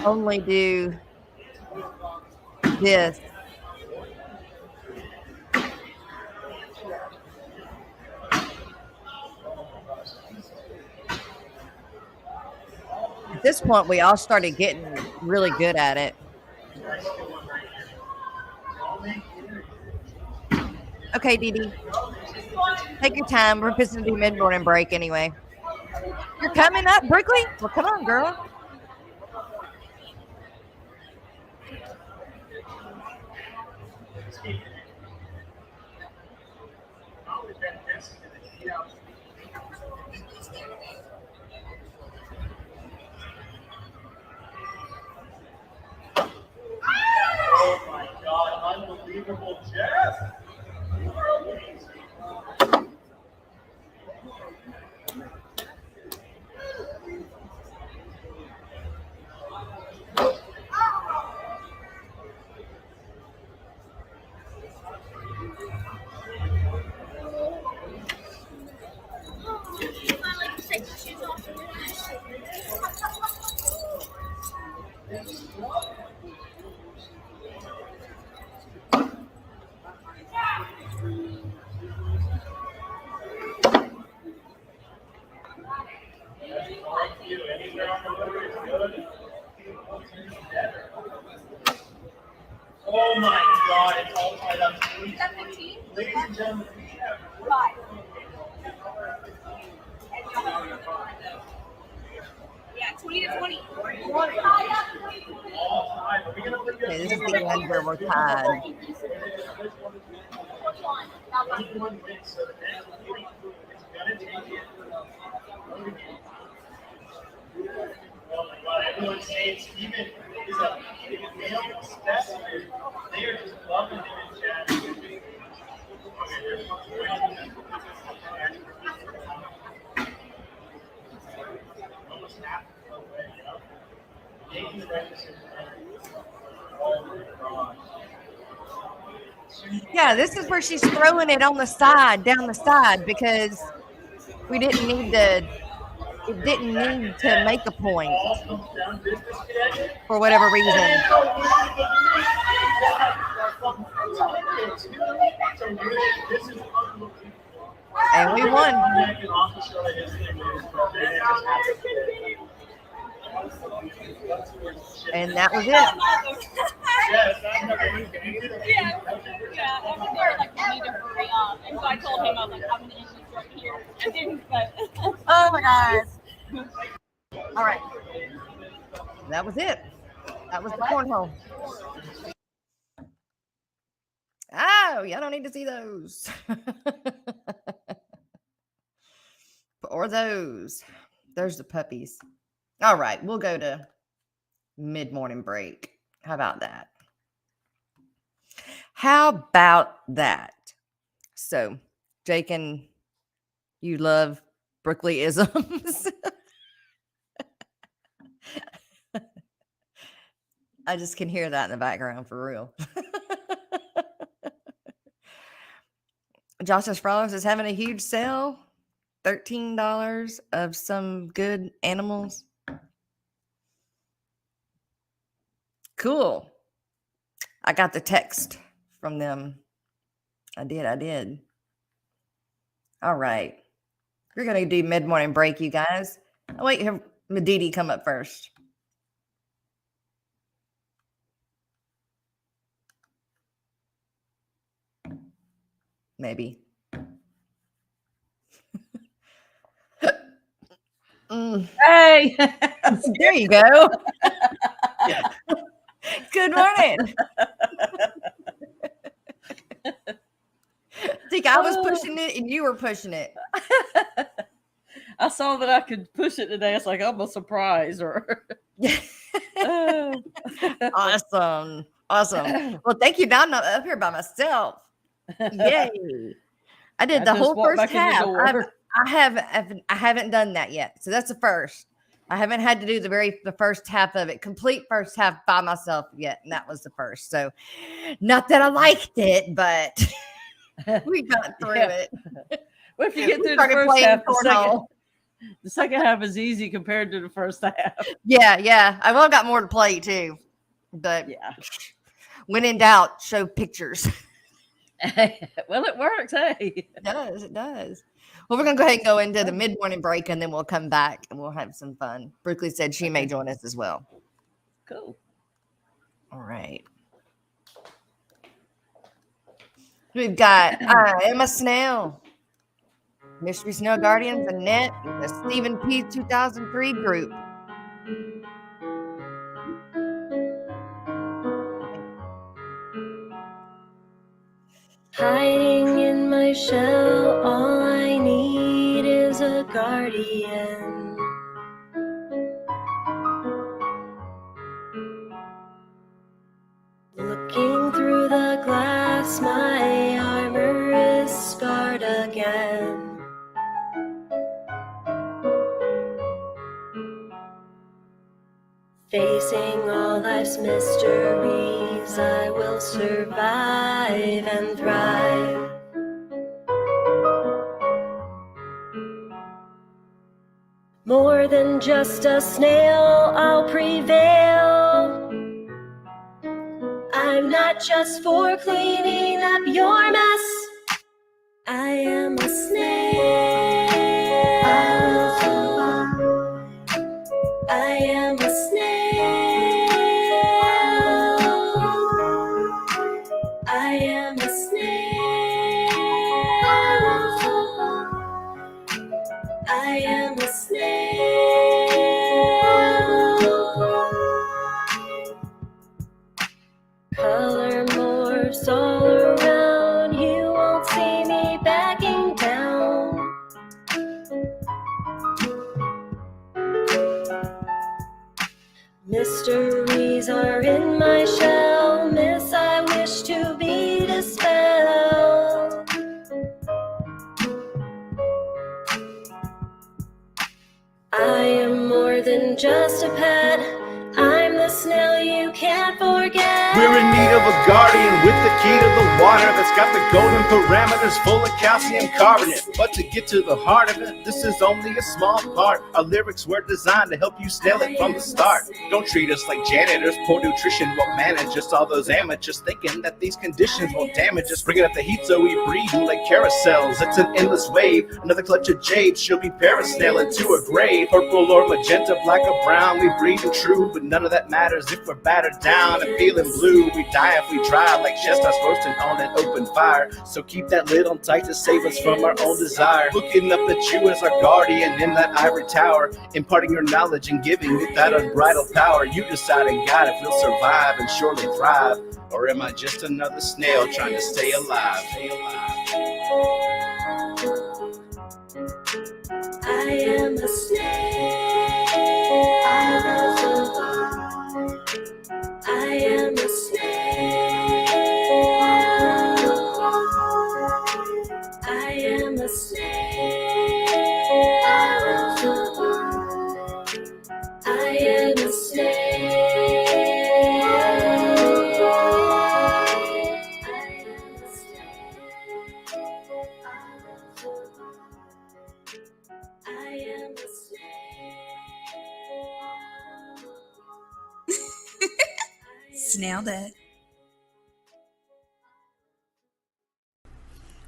S1: only do this. At this point, we all started getting really good at it. Okay, Dee Dee. Take your time. We're fixing to do mid-morning break anyway. You're coming up, Brickley? Well, come on, girl.
S6: Oh my God, unbelievable, Jeff. Oh my God, it's all tied up. Ladies and gentlemen, we have
S5: Yeah, 20 to 20.
S1: Okay, this is the end where we're tied.
S6: one win, so the next point is going to take it. Oh my God, everyone's saying Steven is a male specimen. They are just loving him in chat. Almost half the way up. Making the right decision. Oh my God.
S1: Yeah, this is where she's throwing it on the side, down the side, because we didn't need to. It didn't need to make a point for whatever reason. And we won. And that was it.
S6: Yeah, and they were like, you need to hurry up. And so I told him, I was like, I'm going to end this right here. I didn't, but.
S5: Oh my gosh. All right.
S1: That was it. That was the cornhole. Oh, y'all don't need to see those. Or those. There's the puppies. All right, we'll go to mid-morning break. How about that? How about that? So, Jake, and you love Brookley-isms. I just can hear that in the background for real. Josh's Frolics is having a huge sale. $13 of some good animals. Cool. I got the text from them. I did. All right. We're going to do mid-morning break, you guys. I'll wait, have Medidi come up first. Maybe.
S3: Hey,
S1: There you go. Good morning. I think I was pushing it and you were pushing it.
S3: I saw that I could push it today. It's like I'm a surprise or.
S1: Awesome. Well, thank you. Now I'm not up here by myself. Yay. I did the whole first half. I haven't done that yet. So that's the first. I haven't had to do the first half of it, complete first half by myself yet. And that was the first. So not that I liked it, but we got through it.
S3: Well, if you get through the first half, the second half is easy compared to the first half.
S1: Yeah. I've got more to play too. But
S3: yeah.
S1: When in doubt, show pictures.
S3: Well, it works. Hey,
S1: it does. Well, we're going to go ahead and go into the mid-morning break, and then we'll come back, and we'll have some fun. Brooklyn said she may join us as well.
S3: Cool.
S1: All right. We've got Emma Snell, Mystery Snow Guardians, Annette, and the Stephen P. 2003 group.
S7: Hiding in my shell, all I need is a guardian. Looking through the glass, my armor is scarred again. Facing all life's mysteries, I will survive and thrive. More than just a snail, I'll prevail. I'm not just for cleaning up your mess. I am a snail. I am a snail. I am a snail. I am a snail. Color morphs all around. You won't see me backing down. Mysteries are in my shell, myths I wish to be dispelled. I am more than just a pet, I'm the snail you can't forget.
S2: We're in need of a guardian with the key to the water that's got the golden parameters full of calcium carbonate. But to get to the heart of it, this is only a small part. Our lyrics were designed to help you nail it from the start. Don't treat us like janitors, poor nutrition won't manage us. All those amateurs thinking that these conditions won't damage us. Bringing up the heat so we breathe like carousels. It's an endless wave, another clutch of jade. She'll be parasailing to a grave. Purple or magenta, black or brown, we breathe and true. But none of that matters if we're battered down and feeling blue. We die if we try, like chestnuts roasting on an open fire. So keep that lid on tight to save us from our own desire. Looking up at you as our guardian in that ivory tower, imparting your knowledge and giving it that unbridled power. You decide and guide if we'll survive and surely thrive. Or am I just another snail trying to stay alive?
S7: I am a snail. I am a snail. I am a snail. I am a snail. I am a
S1: Snailed it.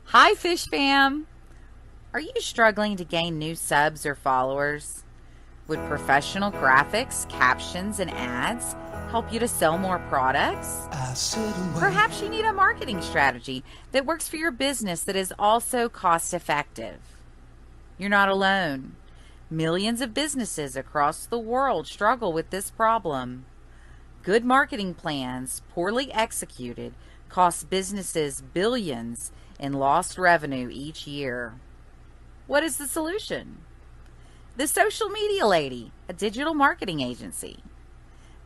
S8: Hi, Fish Fam! Are you struggling to gain new subs or followers? Would professional graphics, captions, and ads help you to sell more products? Perhaps you need a marketing strategy that works for your business that is also cost-effective. You're not alone. Millions of businesses across the world struggle with this problem. Good marketing plans, poorly executed, cost businesses billions in lost revenue each year. What is the solution? The Social Media Lady, a digital marketing agency.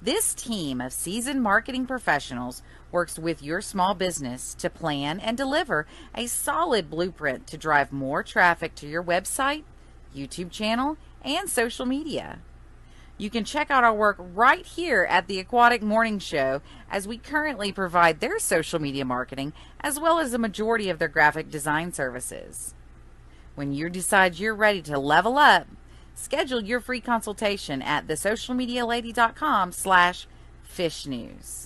S8: This team of seasoned marketing professionals works with your small business to plan and deliver a solid blueprint to drive more traffic to your website, YouTube channel, and social media. You can check out our work right here at the Aquatic Morning Show, as we currently provide their social media marketing as well as a majority of their graphic design services. When you decide you're ready to level up, schedule your free consultation at thesocialmedialady.com/fishnews.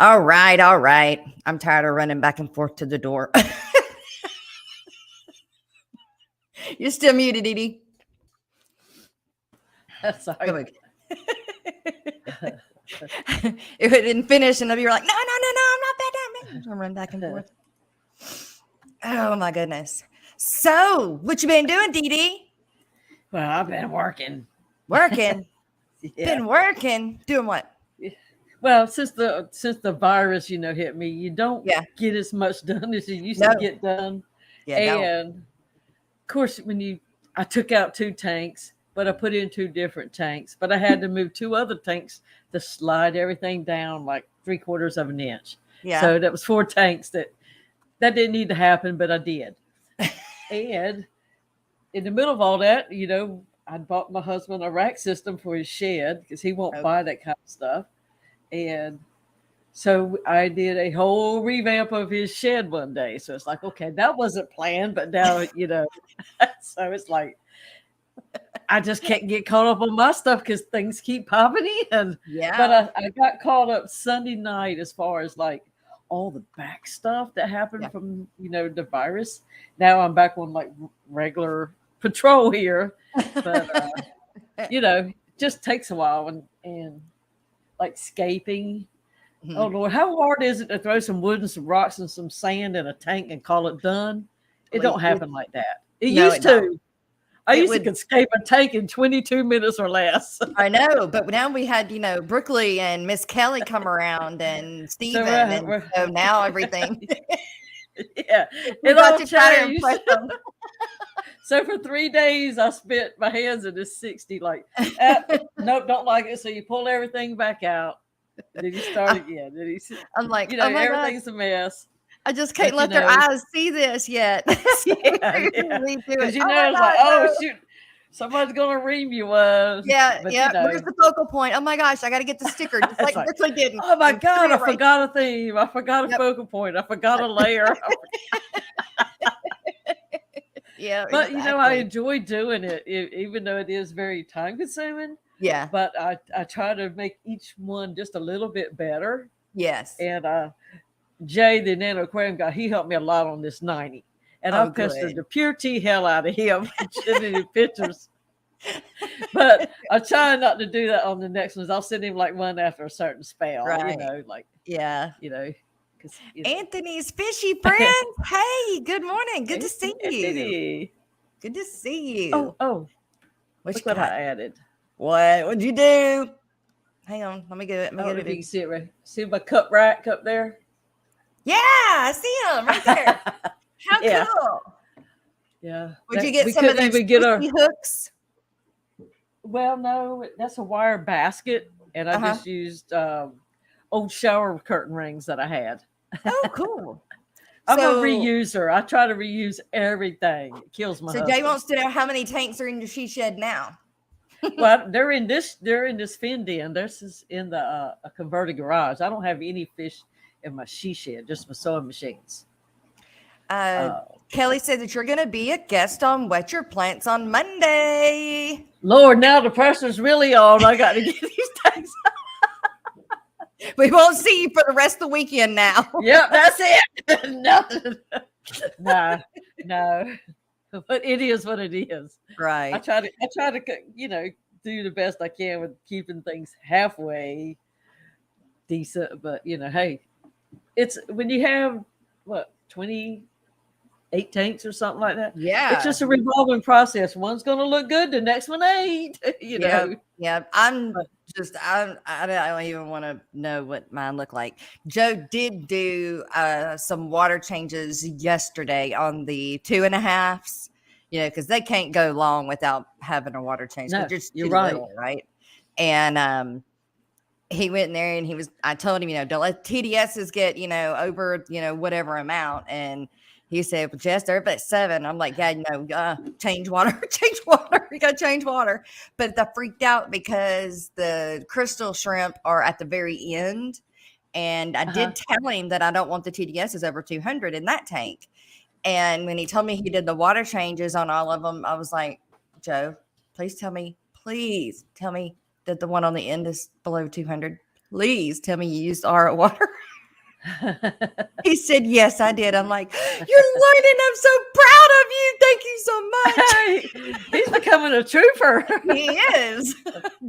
S1: All right, all right. I'm tired of running back and forth to the door. You're still muted, Edie.
S3: Sorry.
S1: If it didn't finish, and you're like, no, I'm not bad. I'm running back and forth. Oh my goodness. So, what you been doing, Dee Dee?
S3: Well, I've been working.
S1: Working.
S3: Yeah.
S1: Been working. Doing what?
S3: Well, since the virus, hit me, you don't get as much done as you used to get done.
S1: Yeah.
S3: And of course, I took out 2 tanks, but I put in 2 different tanks. But I had to move 2 other tanks to slide everything down like 3/4 of an inch.
S1: Yeah.
S3: So that was 4 tanks that didn't need to happen, but I did. And in the middle of all that, I bought my husband a rack system for his shed because he won't buy that kind of stuff. And so I did a whole revamp of his shed one day. So it's like, okay, that wasn't planned, but now, so it's like, I just can't get caught up on my stuff because things keep popping in.
S1: Yeah.
S3: But I got caught up Sunday night as far as like all the back stuff that happened from, the virus. Now I'm back on like regular patrol here, but, just takes a while. And like scaping.
S1: Mhm.
S3: Oh Lord, how hard is it to throw some wood and some rocks and some sand in a tank and call it done? It
S1: Well,
S3: don't happen like that. It
S1: No,
S3: used
S1: it don't.
S3: to. I
S1: It
S3: used
S1: would.
S3: to escape a tank in 22 minutes or less.
S1: I know, but now we had, Brookley and Miss Kelly come around and
S3: So
S1: Steven, and so now everything
S3: yeah,
S1: we
S3: it
S1: got
S3: all
S1: to try to
S3: changed.
S1: impress them.
S3: So for 3 days, I spent my hands in this 60. Like, nope, don't like it. So you pull everything back out. Then you start again. Then
S1: I'm like, oh my God,
S3: everything's a mess.
S1: I just can't
S3: But,
S1: let their eyes see this yet.
S3: Yeah,
S1: We do
S3: because
S1: it. Oh my
S3: it's
S1: God,
S3: like, oh
S1: no.
S3: shoot, someone's gonna ream you.
S1: Yeah,
S3: But
S1: yeah. Where's the focal point? Oh my gosh, I got to get the sticker just
S3: it's
S1: like
S3: like,
S1: Brookley did.
S3: oh my
S1: and
S3: God,
S1: put
S3: I
S1: it right-
S3: forgot a theme. I forgot a
S1: Yep.
S3: focal point. I forgot a layer.
S1: Yeah,
S3: But I
S1: exactly.
S3: enjoy doing it, even though it is very time consuming.
S1: Yeah.
S3: But I try to make each one just a little bit better.
S1: Yes.
S3: And Jay, the Nano Aquarium guy, he helped me a lot on this 90. And
S1: Oh,
S3: I pestered
S1: good.
S3: the pure tea hell out of him, sending him pictures. But I try not to do that on the next ones. I'll send him like one after a certain spell,
S1: Right. Yeah.
S3: because
S1: Anthony's fishy friends. Hey, good morning. Good to see you.
S3: Anthony.
S1: Good to see you.
S3: Oh,
S1: what
S3: look
S1: you
S3: what
S1: got?
S3: I added.
S1: What'd you do? Hang on. Let me get it.
S3: I don't know if you can see it right. See my cup rack up there?
S1: Yeah, I see him right there. How
S3: Yeah.
S1: cool.
S3: Yeah.
S1: Would you get
S3: we
S1: some of
S3: couldn't
S1: those
S3: even get our
S1: fishy hooks?
S3: Well, no, that's a wire basket, and I just used old shower curtain rings that I had.
S1: Oh, cool.
S3: I'm a
S1: So-
S3: reuser. I try to reuse everything. It kills my
S1: So
S3: husband.
S1: Jay wants to know how many tanks are in your she shed now.
S3: Well, they're in this fin den. This is in the a converted garage. I don't have any fish in my she shed, just my sewing machines.
S1: Kelly said that you're going to be a guest on Wet Your Plants on Monday.
S3: Lord, now the pressure's really on. I got to get these tanks.
S1: We won't see you for the rest of the weekend now.
S3: Yep, that's it. Nothing. No. But it is what it is.
S1: Right.
S3: I try to do the best I can with keeping things halfway decent. But hey, it's when you have 28 tanks or something like that.
S1: Yeah.
S3: It's just a revolving process. One's going to look good, the next one ain't.
S1: Yeah. I don't even want to know what mine look like. Joe did do some water changes yesterday on the 2.5s, because they can't go long without having a water change.
S3: No,
S1: Just
S3: you're
S1: too
S3: right.
S1: little, right? And he went in there and I told him, don't let TDSs get, over, whatever amount. And he said, well, Jess, they're at 7. I'm like, yeah, change water, You got to change water. But I freaked out because the crystal shrimp are at the very end. And I did tell him that I don't want the TDSs over 200 in that tank. And when he told me he did the water changes on all of them, I was like, Joe, please tell me that the one on the end is below 200. Please tell me you used RO water. He said, yes, I did. I'm like, you're learning. I'm so proud of you. Thank you so much.
S3: He's becoming a trooper.
S1: He is.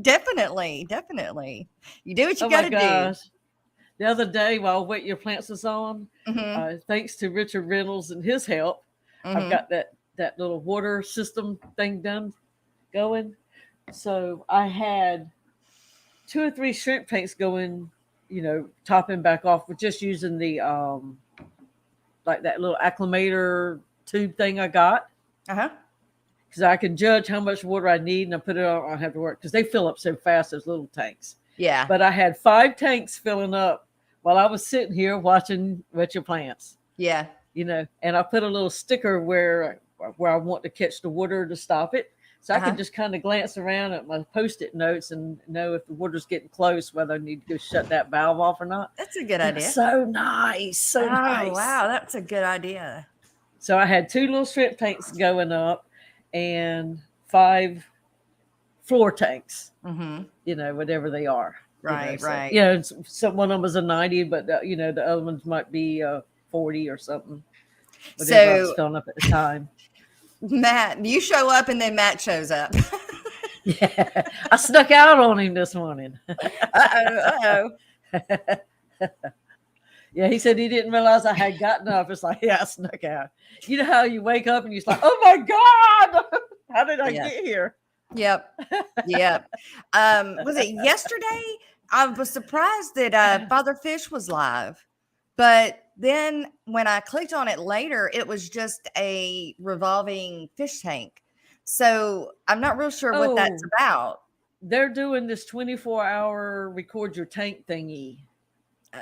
S1: Definitely. You do what you got to do.
S3: The other day while Wet Your Plants was on, thanks to Richard Reynolds and his help, I've got that little water system thing going. So I had 2 or 3 shrimp tanks going, topping back off with just using the like that little acclimator tube thing I got. Because I can judge how much water I need and I put it on. I don't have to work because they fill up so fast, those little tanks.
S1: Yeah.
S3: But I had 5 tanks filling up while I was sitting here watching Wet Your Plants.
S1: Yeah.
S3: And I put a little sticker where I want to catch the water to stop it. So I can just kind of glance around at my Post-it notes and know if the water's getting close, whether I need to go shut that valve off or not.
S1: That's a good idea.
S3: So nice. Nice.
S1: Wow. That's a good idea.
S3: So I had 2 little shrimp tanks going up and 5 floor tanks, whatever they are.
S1: Right.
S3: So one of them was a 90, but the other ones might be 40 or something. Whatever I was filling up at the time.
S1: Matt, you show up and then Matt shows up.
S3: Yeah, I snuck out on him this morning.
S1: Uh-oh.
S3: Yeah, he said he didn't realize I had gotten up. It's like, yeah, I snuck out. You know how you wake up and you're like, oh my God, how did I
S1: Yeah.
S3: get here?
S1: Yep. Yep. Was it yesterday? I was surprised that Father Fish was live. But then when I clicked on it later, it was just a revolving fish tank. So I'm not real sure what that's
S3: Oh,
S1: about.
S3: they're doing this 24-hour record your tank thingy.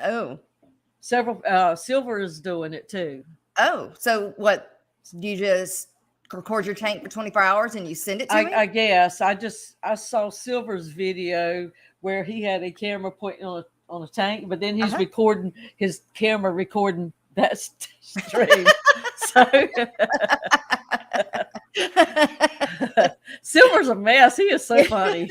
S1: Oh.
S3: Several Silver is doing it too.
S1: Oh. So what? You just record your tank for 24 hours and you send it to him?
S3: I guess I saw Silver's video where he had a camera pointing on a tank, but then he's recording his camera recording that stream. So Silver's a mess. He is so funny.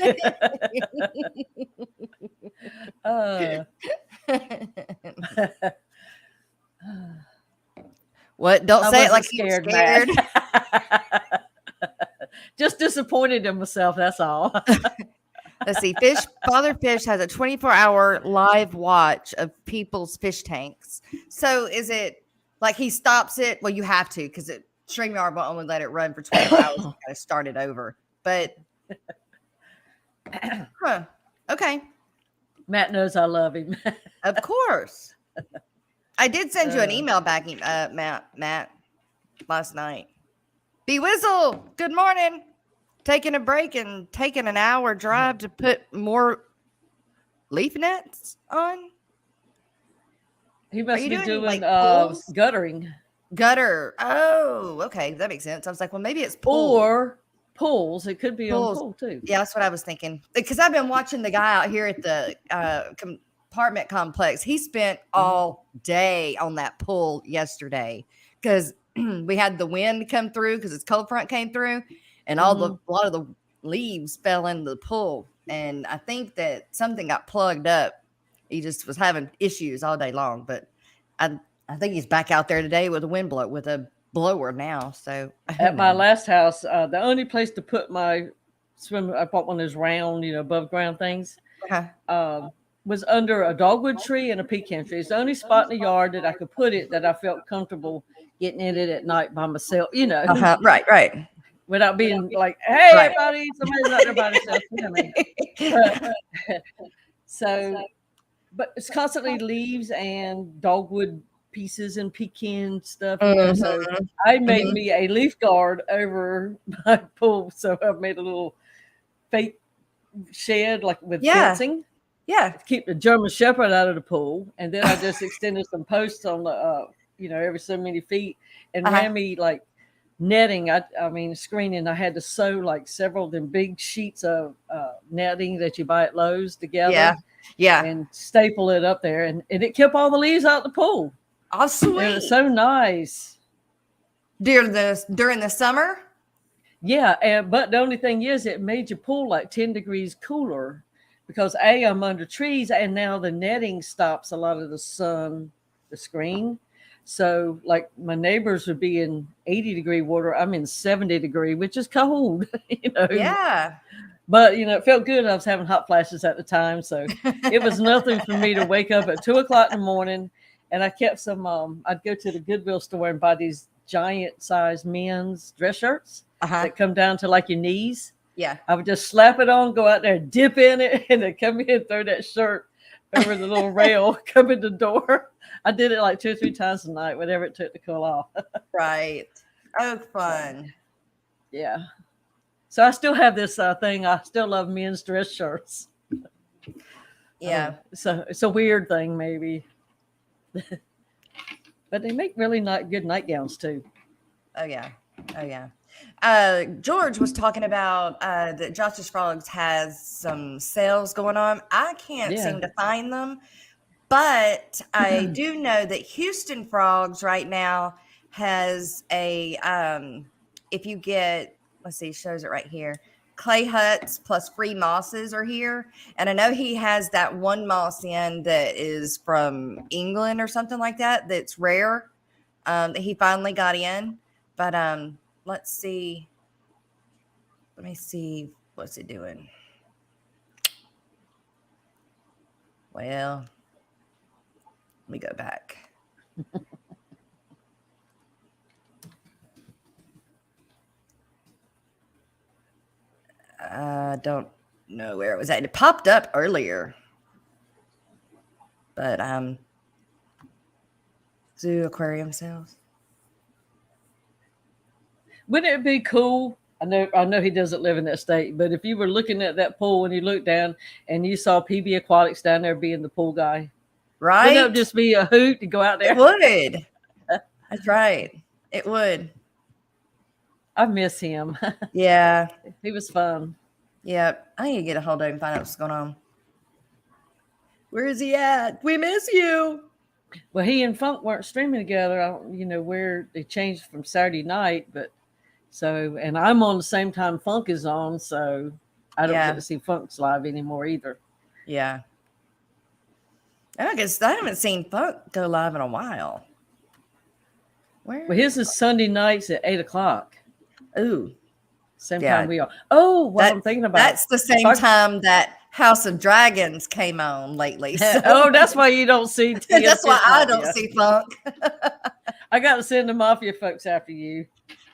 S1: What? Don't say it like
S3: scared,
S1: you're scared.
S3: Just disappointed in myself. That's all.
S1: Let's see. Father Fish has a 24-hour live watch of people's fish tanks. So is it like he stops it? Well, you have to because StreamYard will only let it run for 24 hours and kind of start it over. But okay.
S3: Matt knows I love him.
S1: Of course. I did send you an email back, Matt, last night. B Whizzle, good morning. Taking a break and taking an hour drive to put more leaf nets on.
S3: He must be doing
S1: like
S3: guttering.
S1: Gutter. Oh, okay. That makes sense. I was like, well, maybe it's pool.
S3: Or pools. It could be on pool too.
S1: Yeah, that's what I was thinking. Because I've been watching the guy out here at the apartment complex. He spent all day on that pool yesterday because we had the wind come through because its cold front came through, and a lot of the leaves fell in the pool. And I think that something got plugged up. He just was having issues all day long. But I think he's back out there today with a blower now. So
S3: at my last house, the only place to put my swim, I bought one of those round, above ground things. Was under a dogwood tree and a pecan tree. It's the only spot in the yard that I could put it that I felt comfortable getting in it at night by myself,
S1: Right.
S3: Without being like, hey, buddy, somebody's out there by themselves. But it's constantly leaves and dogwood pieces and pecan stuff. So I made me a leaf guard over my pool. So I made a little fake shed with fencing.
S1: Yeah.
S3: To keep the German Shepherd out of the pool. And then I just extended some posts on the, every so many feet and ran me netting. Screening. I had to sew several of them big sheets of netting that you buy at Lowe's together.
S1: Yeah.
S3: And staple it up there. And it kept all the leaves out the pool.
S1: Oh, sweet.
S3: It was so nice.
S1: During the summer?
S3: Yeah. But the only thing is it made your pool 10 degrees cooler. Because I'm under trees and now the netting stops a lot of the sun, the screen. So my neighbors would be in 80-degree water. I'm in 70-degree, which is cold,
S1: Yeah.
S3: But, it felt good. I was having hot flashes at the time. So it was nothing for me to wake up at 2:00 in the morning. And I kept some, I'd go to the Goodwill store and buy these giant size men's dress shirts that come down to your knees.
S1: Yeah.
S3: I would just slap it on, go out there, dip in it, and then come in, throw that shirt over the little rail, come in the door. I did it 2 or 3 times a night, whatever it took to cool off. Right.
S1: Oh, fun.
S3: Yeah. So I still have this thing. I still love men's dress shirts.
S1: Yeah.
S3: So it's a weird thing, maybe. But they make really good nightgowns, too.
S1: Oh, yeah. George was talking about that Josh's Frogs has some sales going on. I can't seem to find them, but I do know that Houston Frogs right now has a if you get, let's see, shows it right here. Clay huts plus free mosses are here, and I know he has that one moss in that is from England or something like that. That's rare that he finally got in, but let's see. Let me see What's it doing? Well, let me go back. I don't know where it was at. It popped up earlier. But zoo aquarium sales.
S3: Wouldn't it be cool? I know he doesn't live in that state, but if you were looking at that pool and you looked down and you saw PB Aquatics down there being the pool guy,
S1: right?
S3: Wouldn't it just be a hoot to go out there?
S1: It would. That's right. It would.
S3: I miss him.
S1: Yeah.
S3: He was fun.
S1: Yeah. I need to get a hold of him and find out what's going on. Where is he at? We miss you.
S3: Well, he and Funk weren't streaming together. I don't, where they changed from Saturday night, but and I'm on the same time Funk is on, so I don't get to see Funk's live anymore either.
S1: Yeah. I guess I haven't seen Funk go live in a while. Where?
S3: Well, his is Sunday nights at 8:00.
S1: Ooh.
S3: Same time we are. Oh, what I'm thinking about.
S1: That's the same time that House of Dragons came on lately. So.
S3: Oh, that's why you don't see.
S1: That's why I don't see Funk.
S3: I got to send the Mafia folks after you.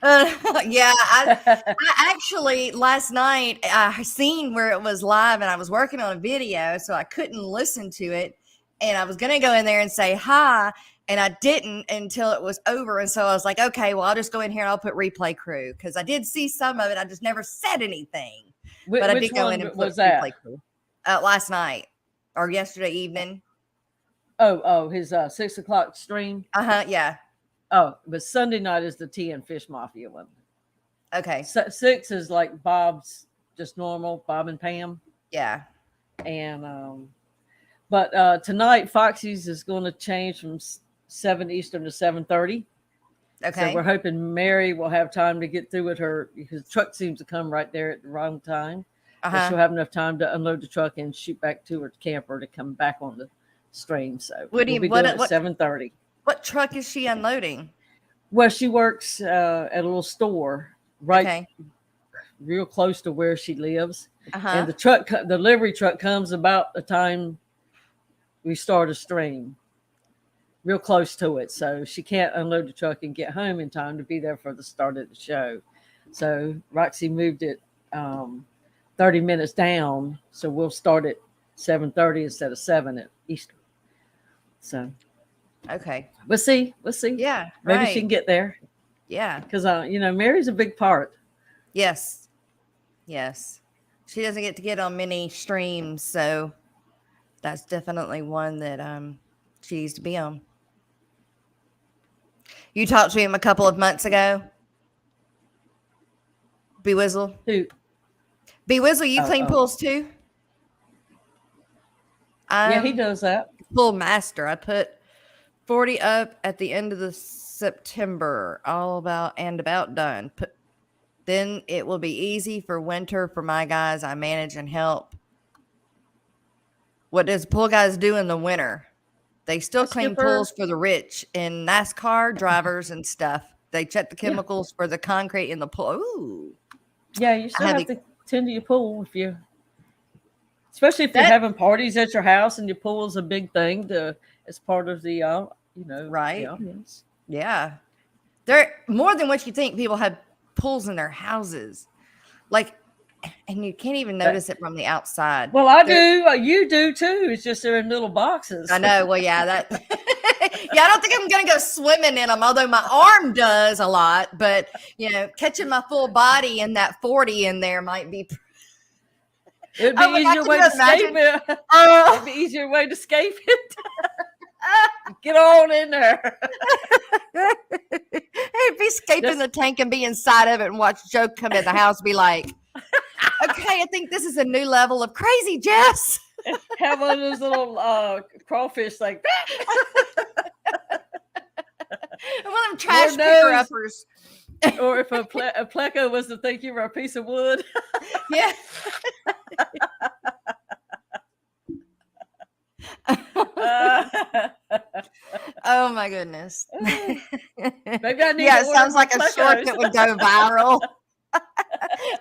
S1: Yeah, I actually last night I seen where it was live and I was working on a video, so I couldn't listen to it. And I was going to go in there and say hi, and I didn't until it was over. And so I was like, okay, well, I'll just go in here and I'll put replay crew because I did see some of it. I just never said anything. But I did go in and put replay crew last night or yesterday evening.
S3: Oh, his 6 o'clock stream.
S1: Yeah.
S3: Oh, but Sunday night is the Tea and Fish Mafia one.
S1: Okay.
S3: 6 is like Bob's, just normal Bob and Pam.
S1: Yeah.
S3: And but tonight Foxy's is going to change from 7 Eastern to 7:30.
S1: Okay.
S3: So we're hoping Mary will have time to get through with her because the truck seems to come right there at the wrong time. But she'll have enough time to unload the truck and shoot back to her camper to come back on the stream. So we'll be doing it at 7:30.
S1: What truck is she unloading?
S3: Well, she works at a little store real close to where she lives. And the delivery truck comes about the time we start a stream, real close to it. So she can't unload the truck and get home in time to be there for the start of the show. So Roxy moved it 30 minutes down. So we'll start at 7:30 instead of 7 at Eastern. So.
S1: Okay.
S3: We'll see.
S1: Yeah.
S3: Maybe she can get there.
S1: Yeah.
S3: Because, Mary's a big part.
S1: Yes. Yes. She doesn't get on many streams, so that's definitely one that she needs to be on. You talked to him a couple of months ago? B-Wizzle?
S3: Who?
S1: B-Wizzle, you clean pools too?
S3: Yeah, he does that.
S1: Pool master. I put 40 up at the end of the September, about done. Then it will be easy for winter for my guys. I manage and help. What does pool guys do in the winter? They still clean pools for the rich and NASCAR drivers and stuff. They check the chemicals for the concrete in the pool. Ooh.
S3: Yeah, you still have to tend to your pool especially if you're having parties at your house and your pool is a big thing as part of the
S1: right.
S3: The audience.
S1: Yeah. They're more than what you think. People have pools in their houses. And you can't even notice it from the outside.
S3: Well, I do. You do too. It's just they're in little boxes.
S1: I know. Well, yeah, that. Yeah, I don't think I'm going to go swimming in them, although my arm does a lot. But, catching my full body in that 40 in there might be.
S3: It'd be easier way to escape it. It'd be easier way to escape it. Get on in there.
S1: Hey, be escaping the tank and be inside of it and watch Joe come in the house and be like, okay, I think this is a new level of crazy, Jess.
S3: Have one of those little crawfish like
S1: one of them trash picker-uppers.
S3: Or if a pleco was to think you were a piece of wood.
S1: Yeah. Oh my goodness.
S3: Maybe I need
S1: it sounds like a short that would go viral.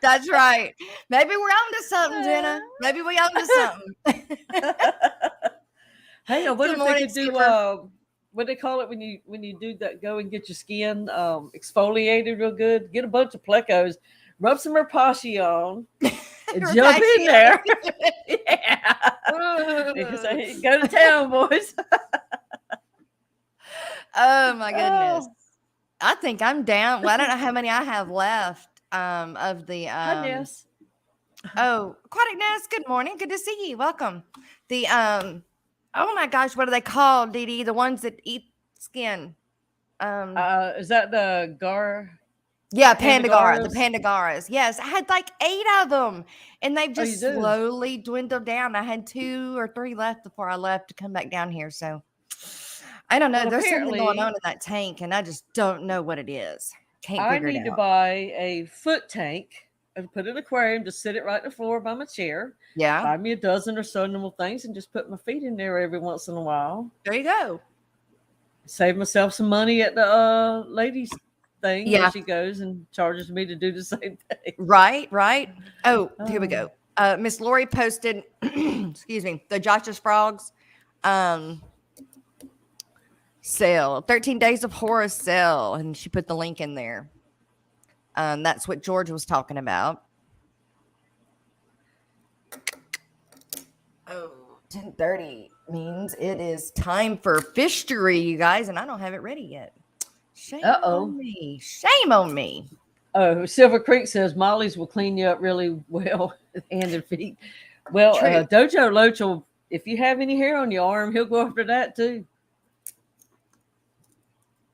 S1: That's right. Maybe we're on to something, Jenna. Maybe we on to something.
S3: Hey, I wonder
S1: Good
S3: if they
S1: morning,
S3: could do
S1: Skipper.
S3: what they call it when you do that. Go and get your skin exfoliated real good. Get a bunch of plecos, rub some Rapashi on, and jump in there. Yeah, say, go to town, boys.
S1: Oh my goodness.
S3: Oh,
S1: I think I'm down. Well, I don't know how many I have left of the
S3: hi, Ness.
S1: Aquatic Nest. Good morning. Good to see you. Welcome. The oh my gosh, what are they called, Dee Dee? The ones that eat skin.
S3: Is that the
S1: Yeah, Pandagara, the
S3: Pandagaras?
S1: Pandagaras. Yes, I had like 8 of them, and they've
S3: Oh, you
S1: just
S3: do?
S1: slowly dwindled down. I had 2 or 3 left before I left to come back down here. So I don't know.
S3: Well,
S1: There's something going on
S3: apparently,
S1: in that tank, and I just don't know what it is. Can't
S3: I
S1: figure it
S3: need to
S1: out.
S3: buy a foot tank and put in an aquarium, just sit it right on the floor by my chair.
S1: Yeah,
S3: Buy me a dozen or so normal things and just put my feet in there every once in a while.
S1: there you go.
S3: Save myself some money at the ladies thing where
S1: Yeah,
S3: she goes and charges me to do the same thing.
S1: right, right. Oh, here we
S3: Oh,
S1: go. Miss Lori posted, excuse me, the Josh's Frogs sale, 13 Days of Horror sale, and she put the link in there. That's what George was talking about. Oh, 10:30 means it is time for fishery, you guys, and I don't have it ready yet. Shame on me. Shame on me.
S3: oh, Silver Creek says Molly's will clean you up really well, hand and feet. Well, Dojo Loach will, if you have any hair on your arm, he'll go after that too.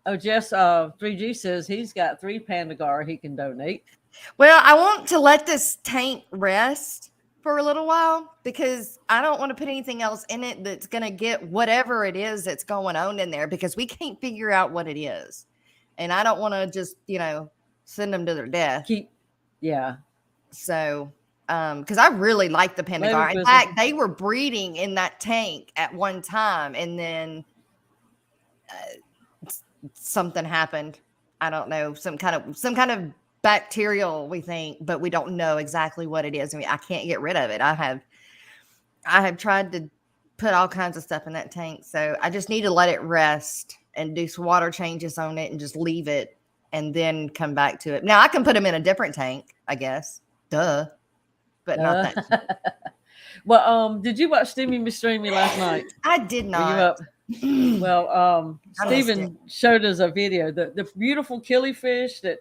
S3: Oh, Jess 3G says he's got 3 Pandagar he can donate.
S1: Well, I want to let this tank rest for a little while because I don't want to put anything else in it that's going to get whatever it is that's going on in there because we can't figure out what it is. And I don't want to just, send them to their death.
S3: Yeah.
S1: So, because I really like the Pandagar. In fact, they were breeding in that tank at one time and then something happened. I don't know, some kind of bacterial, we think, but we don't know exactly what it is. I mean, I can't get rid of it. I have tried to put all kinds of stuff in that tank, so I just need to let it rest and do some water changes on it and just leave it and then come back to it. Now I can put them in a different tank, I guess. Duh. But not that.
S3: Well, did you watch Steamy Streamy last night?
S1: I did not.
S3: Were you up? Well, Stephen showed us a video, the beautiful killifish that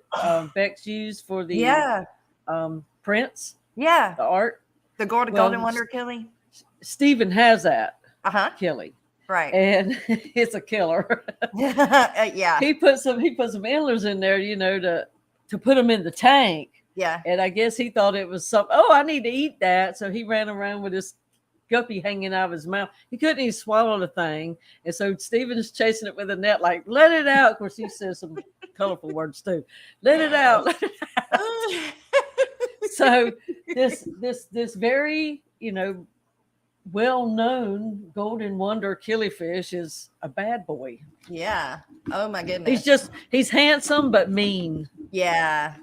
S3: Bex used for the prints.
S1: Yeah.
S3: The art.
S1: The Golden Wonder killie.
S3: Stephen has that
S1: killie. Right.
S3: And it's a killer.
S1: Yeah.
S3: He put some antlers in there, to put them in the tank.
S1: Yeah.
S3: And I guess he thought it was I need to eat that. So he ran around with this guppy hanging out of his mouth. He couldn't even swallow the thing. And so Stephen's chasing it with a net, like, let it out. Of course, he says some colorful words too. Let it out. Let it out. So this very, well-known golden wonder killifish is a bad boy.
S1: Yeah. Oh my goodness.
S3: He's handsome but mean.
S1: Yeah.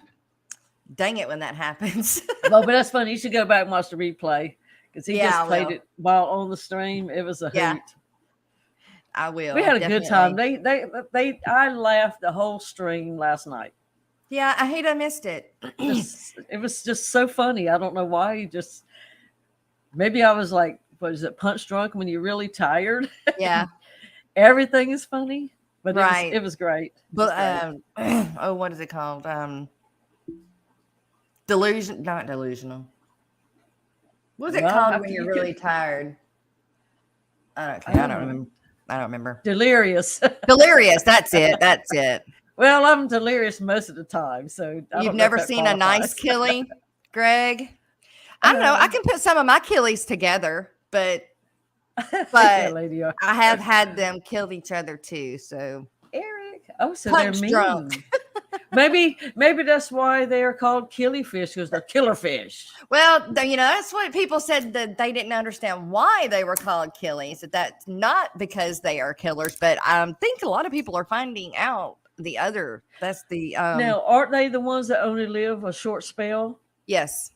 S1: Dang it when that happens.
S3: Well, but that's funny. You should go back and watch the replay because he just played it while on the stream. It was a hoot.
S1: I will.
S3: We had a good time. I laughed the whole stream last night.
S1: Yeah, I hate I missed it.
S3: It was just so funny. I don't know why. Maybe I was like, what is it, punch drunk when you're really tired?
S1: Yeah.
S3: Everything is funny, but
S1: right.
S3: It was great.
S1: But what is it called? Not delusional. What's it called when you're really tired? I don't remember.
S3: Delirious.
S1: Delirious. That's it.
S3: Well, I'm delirious most of the time. So
S1: you've never seen a nice killie, Greg? I don't know. I can put some of my killies together, but I have had them kill each other too. So
S3: Eric, so
S1: punch
S3: they're mean.
S1: Drunk.
S3: maybe that's why they are called killifish, because they're killer fish.
S1: Well, that's what people said, that they didn't understand why they were called killies. That's not because they are killers, but I think a lot of people are finding out the other. That's the
S3: now, aren't they the ones that only live a short spell?
S1: Yes.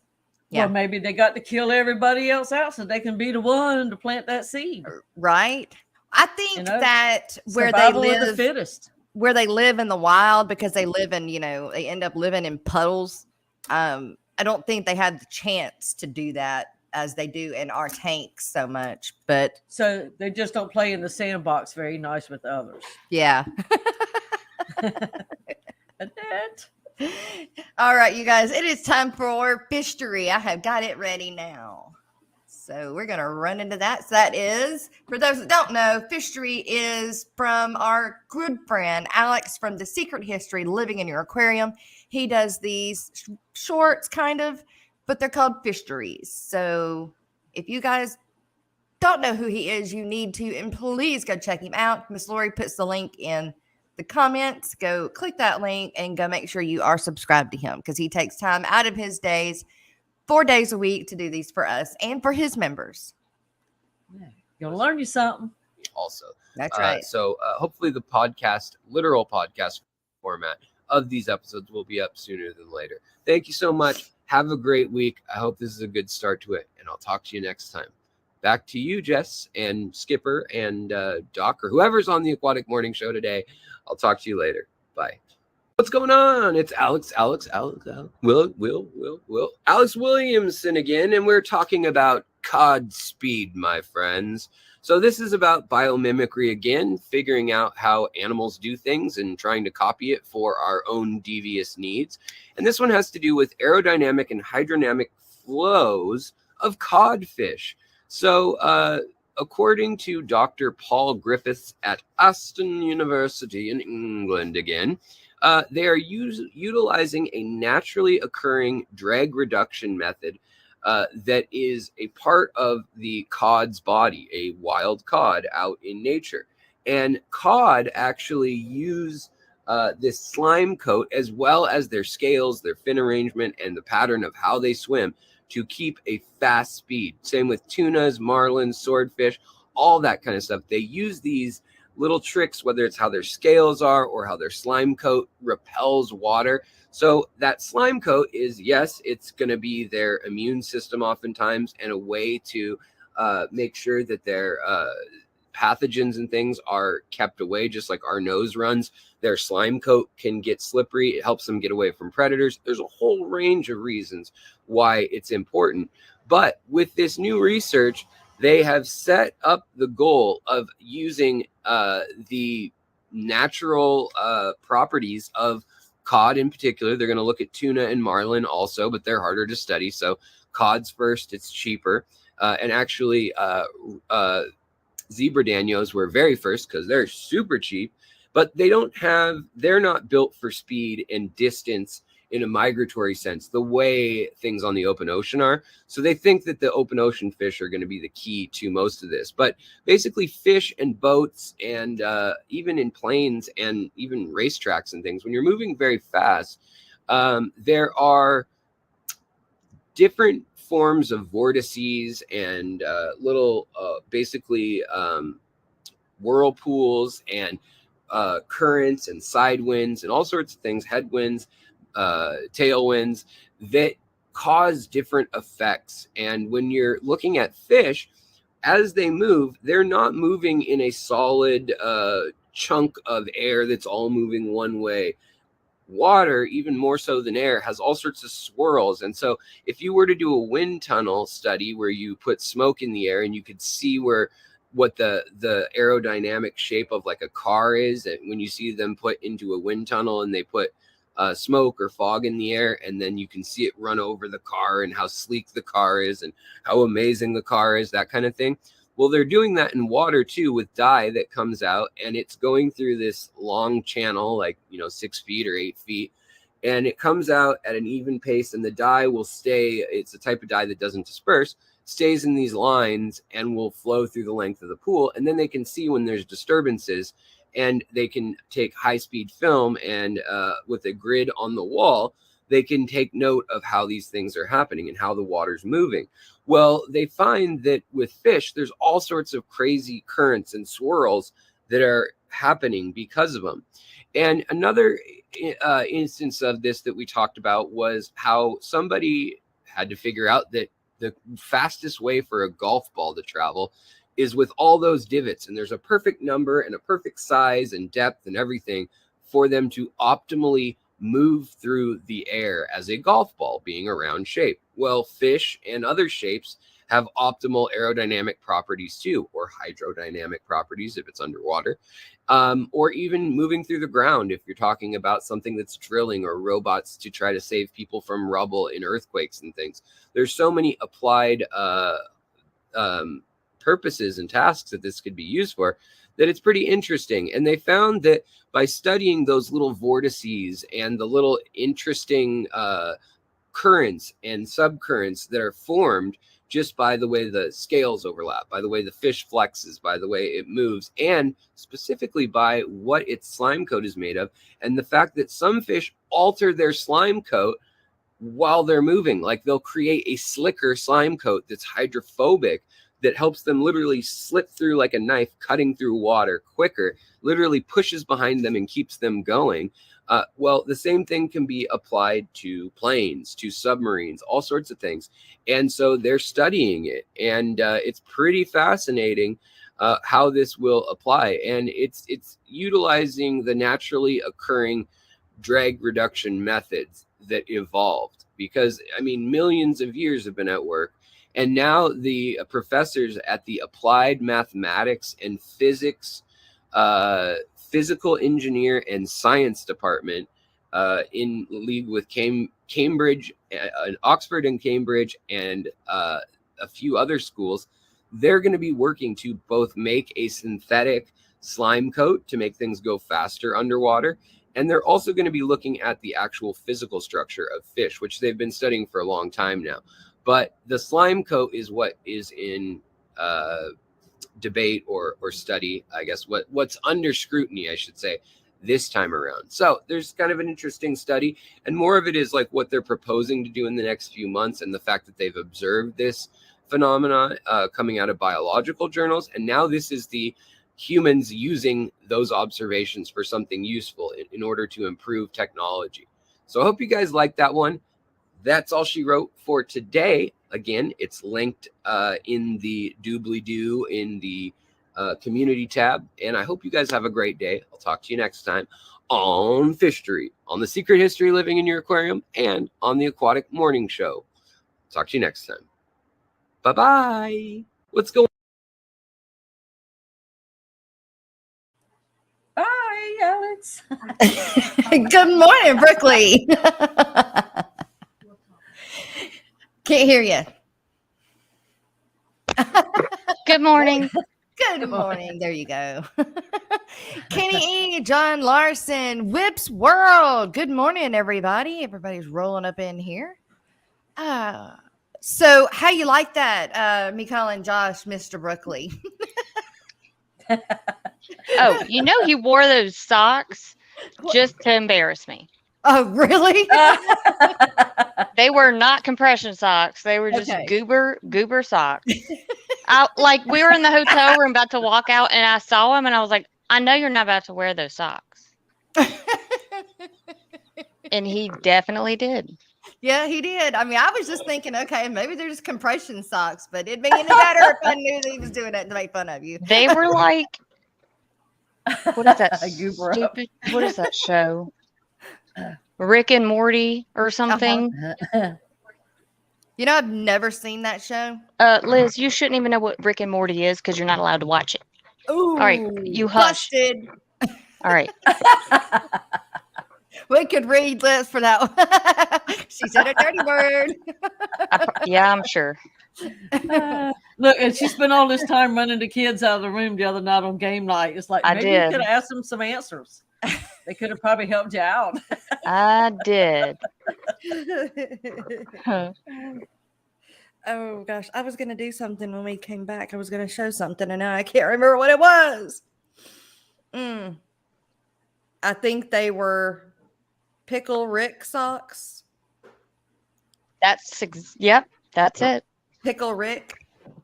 S1: Yeah.
S3: Well, maybe they got to kill everybody else out so they can be the one to plant that seed.
S1: Right. I think that where they
S3: Survival of the
S1: live,
S3: fittest.
S1: where they live in the wild, because they live in, they end up living in puddles. I don't think they have the chance to do that as they do in our tanks so much. But
S3: so they just don't play in the sandbox very nice with others.
S1: Yeah.
S3: Annette.
S1: All right, you guys, it is time for Fishery. I have got it ready now. So we're going to run into that. So that is, for those that don't know, Fishery is from our good friend, Alex, from The Secret History, Living in Your Aquarium. He does these shorts, kind of, but they're called Fisheries. So if you guys don't know who he is, you need to, and please go check him out. Miss Lori puts the link in the comments. Go click that link and go make sure you are subscribed to him, because he takes time out of his days, 4 days a week, to do these for us and for his members.
S3: Yeah, gonna learn you something.
S9: Also,
S1: that's right.
S9: So hopefully the literal podcast format of these episodes will be up sooner than later. Thank you so much. Have a great week. I hope this is a good start to it, and I'll talk to you next time. Back to you, Jess and Skipper and Doc, or whoever's on the Aquatic Morning Show today. I'll talk to you later. Bye. What's going on? It's Alex Williamson again, and we're talking about cod speed, my friends. So this is about biomimicry again, figuring out how animals do things and trying to copy it for our own devious needs. And this one has to do with aerodynamic and hydrodynamic flows of codfish. So according to Dr. Paul Griffiths at Aston University in England again, they are utilizing a naturally occurring drag reduction method that is a part of the cod's body, a wild cod out in nature. And cod actually use this slime coat, as well as their scales, their fin arrangement, and the pattern of how they swim, to keep a fast speed. Same with tunas, marlins, swordfish, all that kind of stuff. They use these little tricks, whether it's how their scales are or how their slime coat repels water. So that slime coat is, yes, it's going to be their immune system oftentimes, and a way to make sure that their pathogens and things are kept away, just like our nose runs. Their slime coat can get slippery. It helps them get away from predators. There's a whole range of reasons why it's important. But with this new research, they have set up the goal of using the natural properties of cod in particular. They're going to look at tuna and marlin also, but they're harder to study. So cod's first, it's cheaper. And actually, zebra danios were very first because they're super cheap, but they're not built for speed and distance in a migratory sense, the way things on the open ocean are. So they think that the open ocean fish are going to be the key to most of this. But basically fish and boats and even in planes and even racetracks and things, when you're moving very fast, there are different forms of vortices and little basically whirlpools and currents and side winds and all sorts of things, headwinds, tailwinds, that cause different effects. And when you're looking at fish, as they move, they're not moving in a solid chunk of air that's all moving one way. Water, even more so than air, has all sorts of swirls. And so if you were to do a wind tunnel study where you put smoke in the air and you could see what the aerodynamic shape of like a car is, and when you see them put into a wind tunnel and they put smoke or fog in the air, and then you can see it run over the car and how sleek the car is and how amazing the car is, that kind of thing. Well, they're doing that in water too, with dye that comes out, and it's going through this long channel, like 6 feet or 8 feet, and it comes out at an even pace, and the dye will stay. It's a type of dye that doesn't disperse, stays in these lines and will flow through the length of the pool. And then they can see when there's disturbances, and they can take high-speed film and with a grid on the wall, they can take note of how these things are happening and how the water's moving. Well, they find that with fish, there's all sorts of crazy currents and swirls that are happening because of them. And another instance of this that we talked about was how somebody had to figure out that the fastest way for a golf ball to travel is with all those divots, and there's a perfect number and a perfect size and depth and everything for them to optimally move through the air as a golf ball, being a round shape. Well, fish and other shapes have optimal aerodynamic properties too, or hydrodynamic properties if it's underwater, or even moving through the ground if you're talking about something that's drilling, or robots to try to save people from rubble in earthquakes and things. There's so many applied purposes and tasks that this could be used for, that it's pretty interesting. And they found that by studying those little vortices and the little interesting currents and subcurrents that are formed just by the way the scales overlap, by the way the fish flexes, by the way it moves, and specifically by what its slime coat is made of, and the fact that some fish alter their slime coat while they're moving. Like they'll create a slicker slime coat that's hydrophobic, that helps them literally slip through like a knife, cutting through water quicker, literally pushes behind them and keeps them going. Well, the same thing can be applied to planes, to submarines, all sorts of things. And so they're studying it, and it's pretty fascinating how this will apply. And it's utilizing the naturally occurring drag reduction methods that evolved, because I mean, millions of years have been at work. And now the professors at the Applied Mathematics and Physics, Physical Engineer and Science Department, in league with Cambridge, Oxford and Cambridge, and a few other schools, they're going to be working to both make a synthetic slime coat to make things go faster underwater. And they're also going to be looking at the actual physical structure of fish, which they've been studying for a long time now. But the slime coat is what is in debate or study, I guess, what's under scrutiny, I should say, this time around. So there's kind of an interesting study, and more of it is like what they're proposing to do in the next few months, and the fact that they've observed this phenomenon coming out of biological journals. And now this is the humans using those observations for something useful in order to improve technology. So I hope you guys like that one. That's all she wrote for today. Again, it's linked in the doobly-doo in the community tab. And I hope you guys have a great day. I'll talk to you next time on Fishery, on the Secret History Living in Your Aquarium, and on the Aquatic Morning Show. Talk to you next time. Bye-bye. Let's go.
S3: Bye, Alex.
S1: Good morning, Brooklyn. Can't hear you.
S10: Good morning.
S1: Good morning. There you go. Kenny E, John Larson, Whips World. Good morning, everybody. Everybody's rolling up in here. So how you like that? Me calling Josh Mr. Brooklyn.
S10: Oh, you know he wore those socks just to embarrass me.
S1: Oh, really?
S10: They were not compression socks. They were just goober socks. We were in the hotel room about to walk out, and I saw him, and I was like, I know you're not about to wear those socks. And he definitely did.
S1: Yeah, he did. I mean, I was just thinking, okay, maybe they're just compression socks, but it'd be any better if I knew that he was doing that to make fun of you.
S10: They were like, what is that stupid? What is that show? Rick and Morty or something.
S1: You know, I've never seen that show.
S10: Liz, you shouldn't even know what Rick and Morty is because you're not allowed to watch it.
S1: Ooh,
S10: all right, you hush.
S1: Busted.
S10: All right.
S1: We could read Liz for that one. She said a dirty word.
S10: Yeah, I'm sure.
S3: Look, and she spent all this time running the kids out of the room the other night on game night. It's like, maybe you could have asked them some answers. They could have probably helped you out.
S10: I did.
S1: Oh, gosh. I was going to do something when we came back. I was going to show something, and now I can't remember what it was. I think they were Pickle Rick socks.
S10: That's it.
S1: Pickle Rick.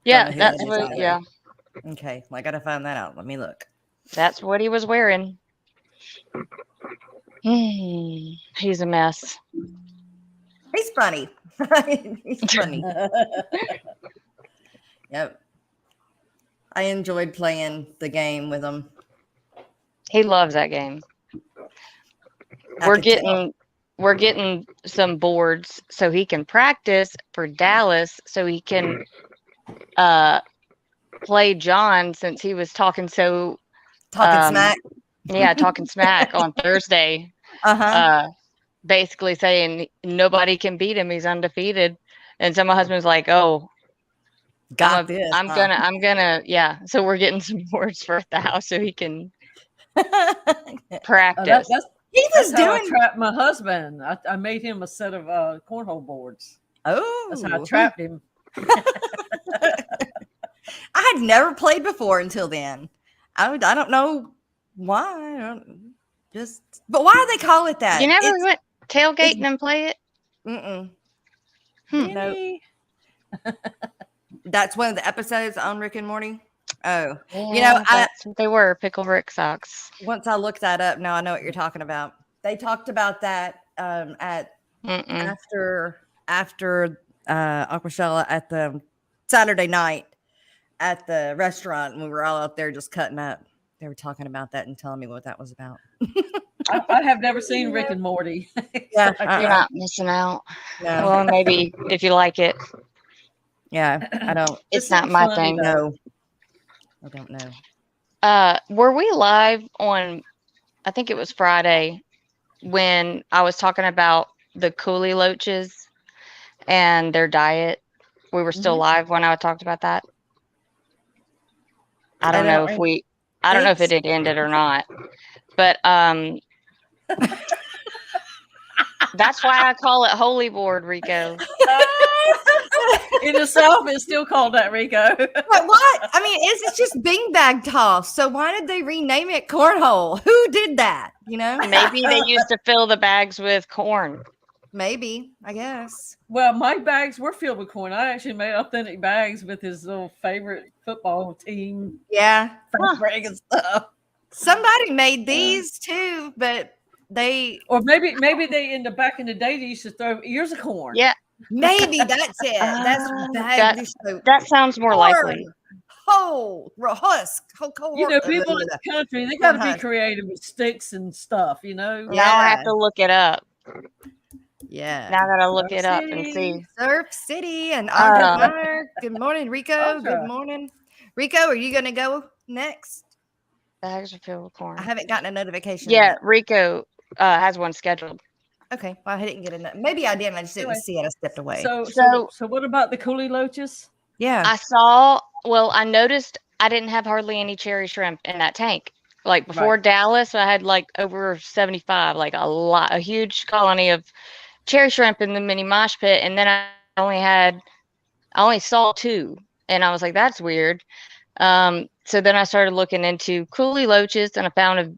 S10: Yeah, that's what. Yeah.
S1: Okay, well, I gotta find that out. Let me look.
S10: That's what he was wearing. He's a mess.
S1: He's funny. He's funny. Yep. I enjoyed playing the game with him.
S10: He loves that game. We're getting some boards so he can practice for Dallas, so he can play John, since he was talking
S1: smack.
S10: Yeah, talking smack on Thursday. Basically saying nobody can beat him. He's undefeated. And so my husband's like, "Oh, I'm gonna, yeah." So we're getting some boards for the house so he can practice.
S3: That's how I trapped my husband. I made him a set of cornhole boards.
S1: Oh,
S3: that's how I trapped him.
S1: I had never played before until then. I don't know why. But why do they call it that?
S10: You never went tailgating and play it?
S1: No. That's one of the episodes on Rick and Morty. Oh,
S10: yeah, they were Pickle Rick socks.
S1: Once I looked that up, now I know what you're talking about. They talked about that after Aquashella at the Saturday night at the restaurant, and we were all out there just cutting up. They were talking about that and telling me what that was about.
S3: I have never seen Rick and Morty.
S1: Yeah,
S10: you're not missing out.
S1: No.
S10: Well, maybe if you like it.
S1: Yeah, I don't.
S10: It's not my thing.
S1: No, I don't know.
S10: Were we live on? I think it was Friday when I was talking about the coolie loaches and their diet. We were still live when I talked about that. I don't know if it had ended or not, but that's why I call it Holy Board, Rico.
S3: In the South, it's still called that, Rico.
S1: What? I mean, it's just beanbag toss. So why did they rename it cornhole? Who did that?
S10: Maybe they used to fill the bags with corn.
S1: Maybe, I guess.
S3: Well, my bags were filled with corn. I actually made authentic bags with his little favorite football team.
S1: Yeah.
S3: And stuff.
S1: Somebody made these too, but maybe
S3: they back in the day they used to throw ears of corn.
S10: Yeah.
S1: Maybe that's it.
S10: That sounds more likely.
S1: Whole husk.
S3: People in the country, they got to be creative with sticks and stuff.
S10: Now I have to look it up.
S1: Yeah.
S10: Now I gotta look it up and see.
S1: Surf City and Andre. Good morning, Rico. Good morning. Rico, are you gonna go next?
S10: Bags are filled with corn.
S1: I haven't gotten a notification.
S10: Yeah, Rico has one scheduled.
S1: Okay. Well, I didn't get it. Maybe I didn't. I just didn't see it. I stepped away.
S3: So what about the coolie loaches?
S1: Yeah.
S10: I noticed I didn't have hardly any cherry shrimp in that tank. Like before Dallas, I had like over 75, like a huge colony of cherry shrimp in the mini mosh pit. And then I only saw 2. And I was like, that's weird. So then I started looking into coolie loaches, and I found a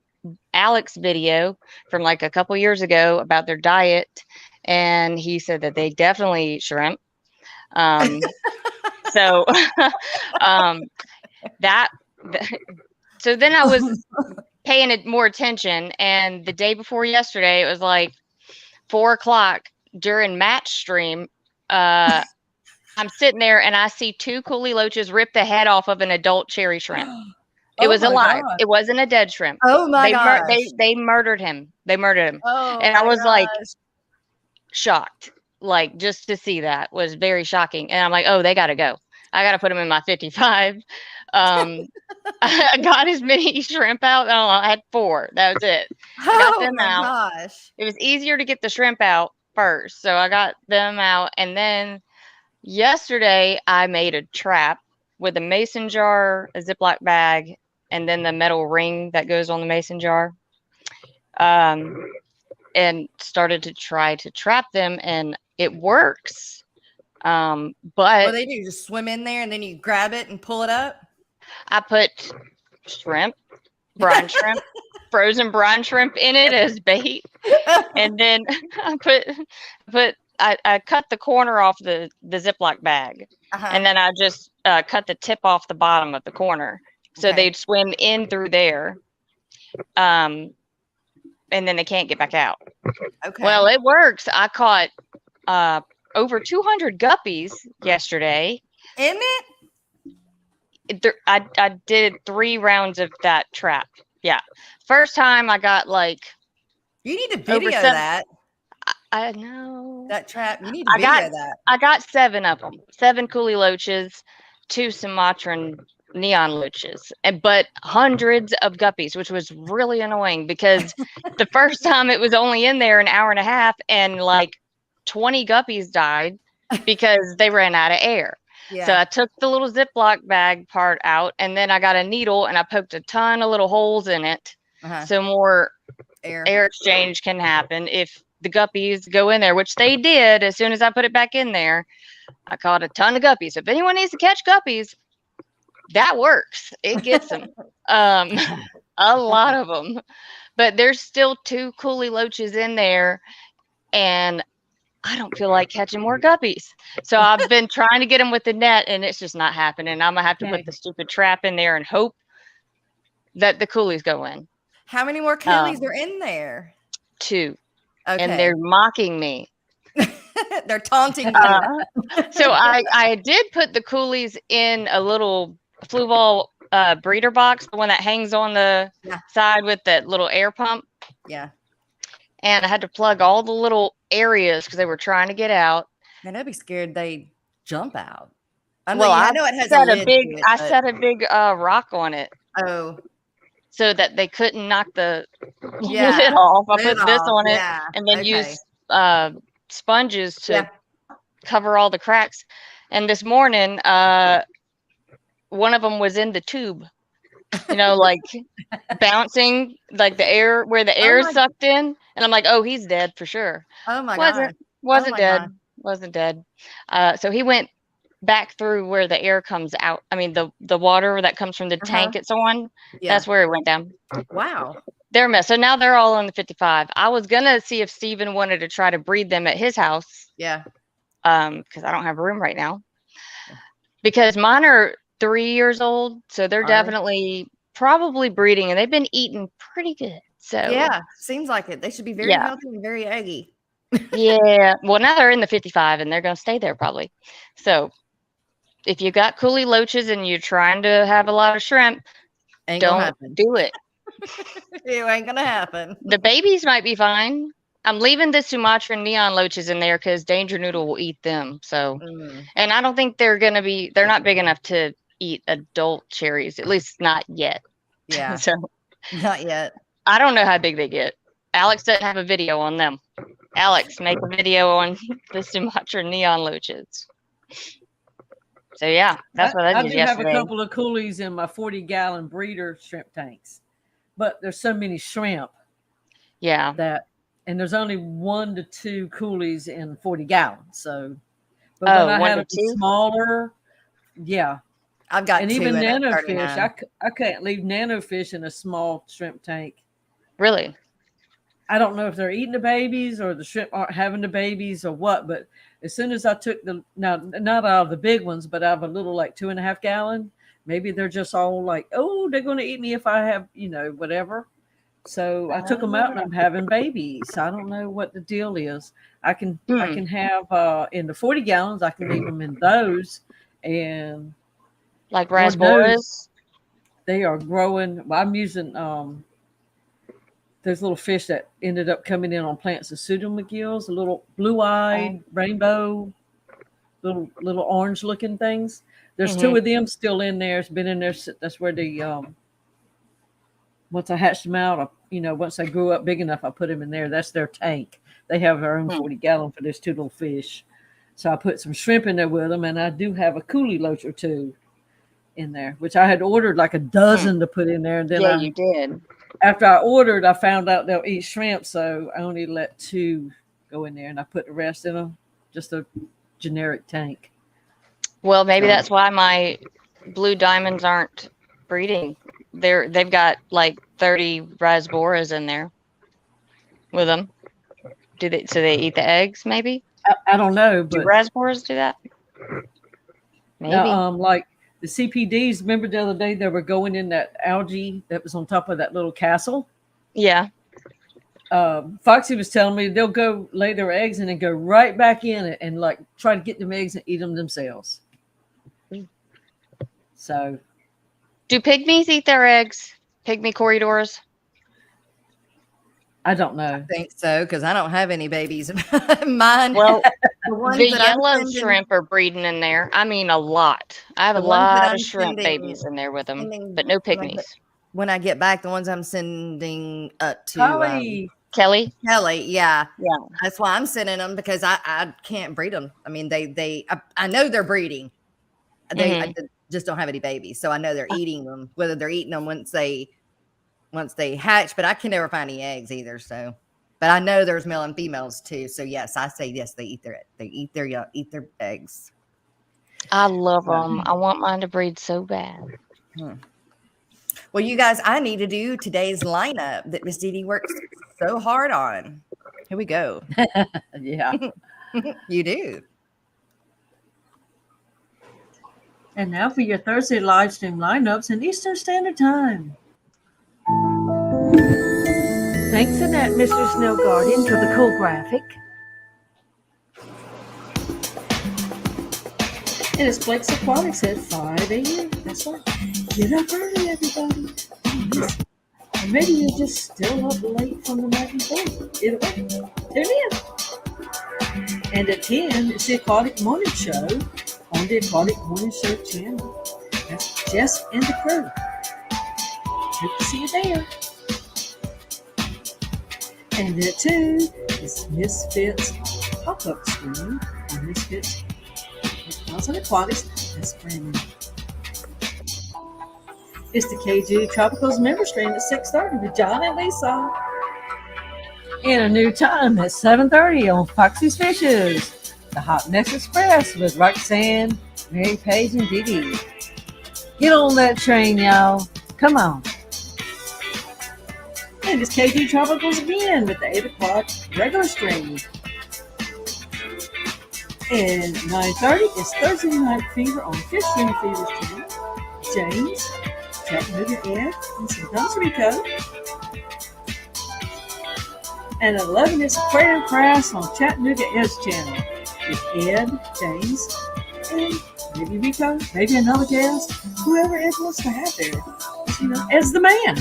S10: Alex video from like a couple years ago about their diet, and he said that they definitely eat shrimp. So so then I was paying more attention, and the day before yesterday, it was like 4:00 during match stream. I'm sitting there and I see 2 coolie loaches rip the head off of an adult cherry shrimp. It was alive. God. It wasn't a dead shrimp.
S1: Oh my god!
S10: They murdered him.
S1: Oh,
S10: and I was like shocked. Like, just to see that was very shocking. And I'm like, oh, they got to go. I got to put them in my 55. I got as many shrimp out. I had 4. That was it. I got them out.
S1: Gosh.
S10: It was easier to get the shrimp out first. So I got them out. And then yesterday I made a trap with a mason jar, a Ziploc bag, and then the metal ring that goes on the mason jar. And started to try to trap them, and it works. But
S1: what they do, just swim in there and then you grab it and pull it up?
S10: I put shrimp, brine shrimp, frozen brine shrimp in it as bait. And then I cut the corner off the Ziploc bag. And then I just cut the tip off the bottom of the corner. So they'd swim in through there. And then they can't get back out. Okay. Well, it works. I caught over 200 guppies yesterday.
S1: Isn't it?
S10: I did 3 rounds of that trap. Yeah. First time I got like
S1: You need to
S10: over
S1: video
S10: 7.
S1: that.
S10: I know.
S1: That trap. You need to video that.
S10: I got 7 of them. 7 coolie loaches, 2 Sumatran neon loaches, but hundreds of guppies, which was really annoying because the first time it was only in there an hour and a half, and like 20 guppies died because they ran out of air.
S1: Yeah.
S10: So I took the little Ziploc bag part out, and then I got a needle and I poked a ton of little holes in it, so more air exchange can happen if the guppies go in there, which they did. As soon as I put it back in there, I caught a ton of guppies. If anyone needs to catch guppies, that works. It gets them. A lot of them. But there's still 2 coolie loaches in there, and I don't feel like catching more guppies. So I've been trying to get them with the net, and it's just not happening. I'm going to have to put the stupid trap in there and hope that the coolies go in.
S1: How many more coolies are in there?
S10: 2.
S1: Okay.
S10: And they're mocking me.
S1: They're taunting you.
S10: So I did put the coolies in a little flue ball breeder box, the one that hangs on the side with that little air pump.
S1: Yeah.
S10: And I had to plug all the little areas because they were trying to get out.
S1: And I'd be scared they jump out.
S10: I
S1: know it has a lid to it,
S10: I set a big rock on it.
S1: Oh.
S10: So that they couldn't knock the lid off. I put this on it and then use sponges to cover all the cracks. And this morning, one of them was in the tube, like bouncing, like the air where the air is sucked in. And I'm like, oh, he's dead for sure.
S1: Oh my God.
S10: Wasn't dead. God. Wasn't dead. So he went back through where the air comes out. I mean, the water that comes from the tank it's on. Yeah. That's where it went down.
S1: Wow.
S10: They're a mess. So now they're all on the 55. I was gonna see if Steven wanted to try to breed them at his house.
S1: Yeah.
S10: Because I don't have room right now. Because mine are 3 years old, so they're definitely probably breeding, and they've been eating pretty good. So
S1: yeah, seems like it. They should be very healthy and very eggy.
S10: Yeah. Well, now they're in the 55, and they're gonna stay there probably. So if you got coolie loaches and you're trying to have a lot of shrimp, don't do it.
S1: It ain't gonna happen.
S10: The babies might be fine. I'm leaving the Sumatran neon loaches in there because Danger Noodle will eat them. So, and I don't think they're not big enough to eat adult cherries, at least not yet.
S1: Yeah.
S10: So
S1: not yet.
S10: I don't know how big they get. Alex doesn't have a video on them. Alex, make a video on the Sumatran neon loaches. So yeah, that's what I did yesterday.
S3: I do have a couple of coolies in my 40-gallon breeder shrimp tanks, but there's so many shrimp.
S10: Yeah.
S3: And there's only 1 to 2 coolies in 40 gallons. So, but when I had a smaller,
S1: I've got
S3: and
S1: 2
S3: even
S1: in
S3: nanofish. I can't leave nanofish in a small shrimp tank.
S10: Really?
S3: I don't know if they're eating the babies or the shrimp aren't having the babies or what. But as soon as I took not out of the big ones, but out of a little like 2.5 gallon, maybe they're just all like, oh, they're going to eat me if I have, whatever. So I took them out and I'm having babies. I don't know what the deal is. I can have in the 40 gallons, I can leave them in those, and
S10: like raspberries.
S3: They are growing. Well, I'm using those little fish that ended up coming in on plants of pseudomcgills, a little blue-eyed rainbow, little orange looking things. There's 2 of them still in there. It's been in there. That's where the once I hatched them out, once they grew up big enough, I put them in there. That's their tank. They have their own 40 gallon for those 2 little fish. So I put some shrimp in there with them, and I do have a coolie loach or 2 in there, which I had ordered like a dozen to put in there. And then
S10: you did.
S3: After I ordered, I found out they'll eat shrimp, so I only let 2 go in there, and I put the rest in just a generic tank.
S10: Well, maybe that's why my blue diamonds aren't breeding. They've got like 30 rasboras in there with them. So they eat the eggs? Maybe.
S3: I don't know. But
S10: do rasboras do that? Maybe.
S3: Like the CPDs. Remember the other day they were going in that algae that was on top of that little castle?
S10: Yeah.
S3: Foxy was telling me they'll go lay their eggs and then go right back in it and like try to get them eggs and eat them themselves. So,
S10: Do pygmies eat their eggs? Pygmy corridors?
S3: I don't know.
S1: I think so because I don't have any babies. Mine.
S10: Well,
S1: the ones
S10: the
S1: that I'm
S10: yellow
S1: sending-
S10: shrimp are breeding in there. I mean, a lot. I have a
S1: The ones that
S10: lot
S1: I'm
S10: of shrimp
S1: sending-
S10: babies in there with them,
S1: sending
S10: but no
S1: when I get-
S10: pygmies.
S1: When I get back, the ones I'm sending to
S3: Holly.
S10: Kelly?
S1: Kelly, yeah,
S10: Yeah.
S1: that's why I'm sending them because I can't breed them. I mean, I know they're breeding. I just don't have any babies, so I know they're eating them. Whether they're eating them once they hatch, but I can never find any eggs either. So, but I know there's male and females too. So yes, I say yes. They eat their eggs.
S10: I love them. I want mine to breed so bad.
S1: Well, you guys, I need to do today's lineup that Miss Dee Dee works so hard on. Here we go.
S3: Yeah.
S1: You do.
S3: And now for your Thursday live stream lineups in Eastern Standard Time. Thanks, Annette, Mr. Snow Guardian, for the cool graphic. And it's Blake's Aquatics at 5 a.m. That's right. Get up early, everybody. And maybe you're just still up late from the night before. Either way, tune in. And at 10, it's the Aquatic Morning Show on the Aquatic Morning Show channel. That's Jess and the crew. Hope to see you there. And at 2, it's Misfits pop-up stream on Misfits Reptiles and Aquatics. That's Brandon. It's the KG Tropicals member stream at 6:30 with John and Lisa. And a new time at 7:30 on Foxy's Fishes. The Hot Mess Express with Roxanne, Mary Page, and Dee Dee. Get on that train, y'all. Come on. And it's KG Tropicals again with the 8 o'clock regular stream. And 9:30 is Thursday Night Fever on Fish Stream Fever's channel. James, Chattanooga Ed, and some Guns Rico. And at 11 is Aquarium Crash on Chattanooga Ed's channel with Ed, James, and maybe Rico, maybe another guest, whoever Ed wants to have there. You know, Ed's the man.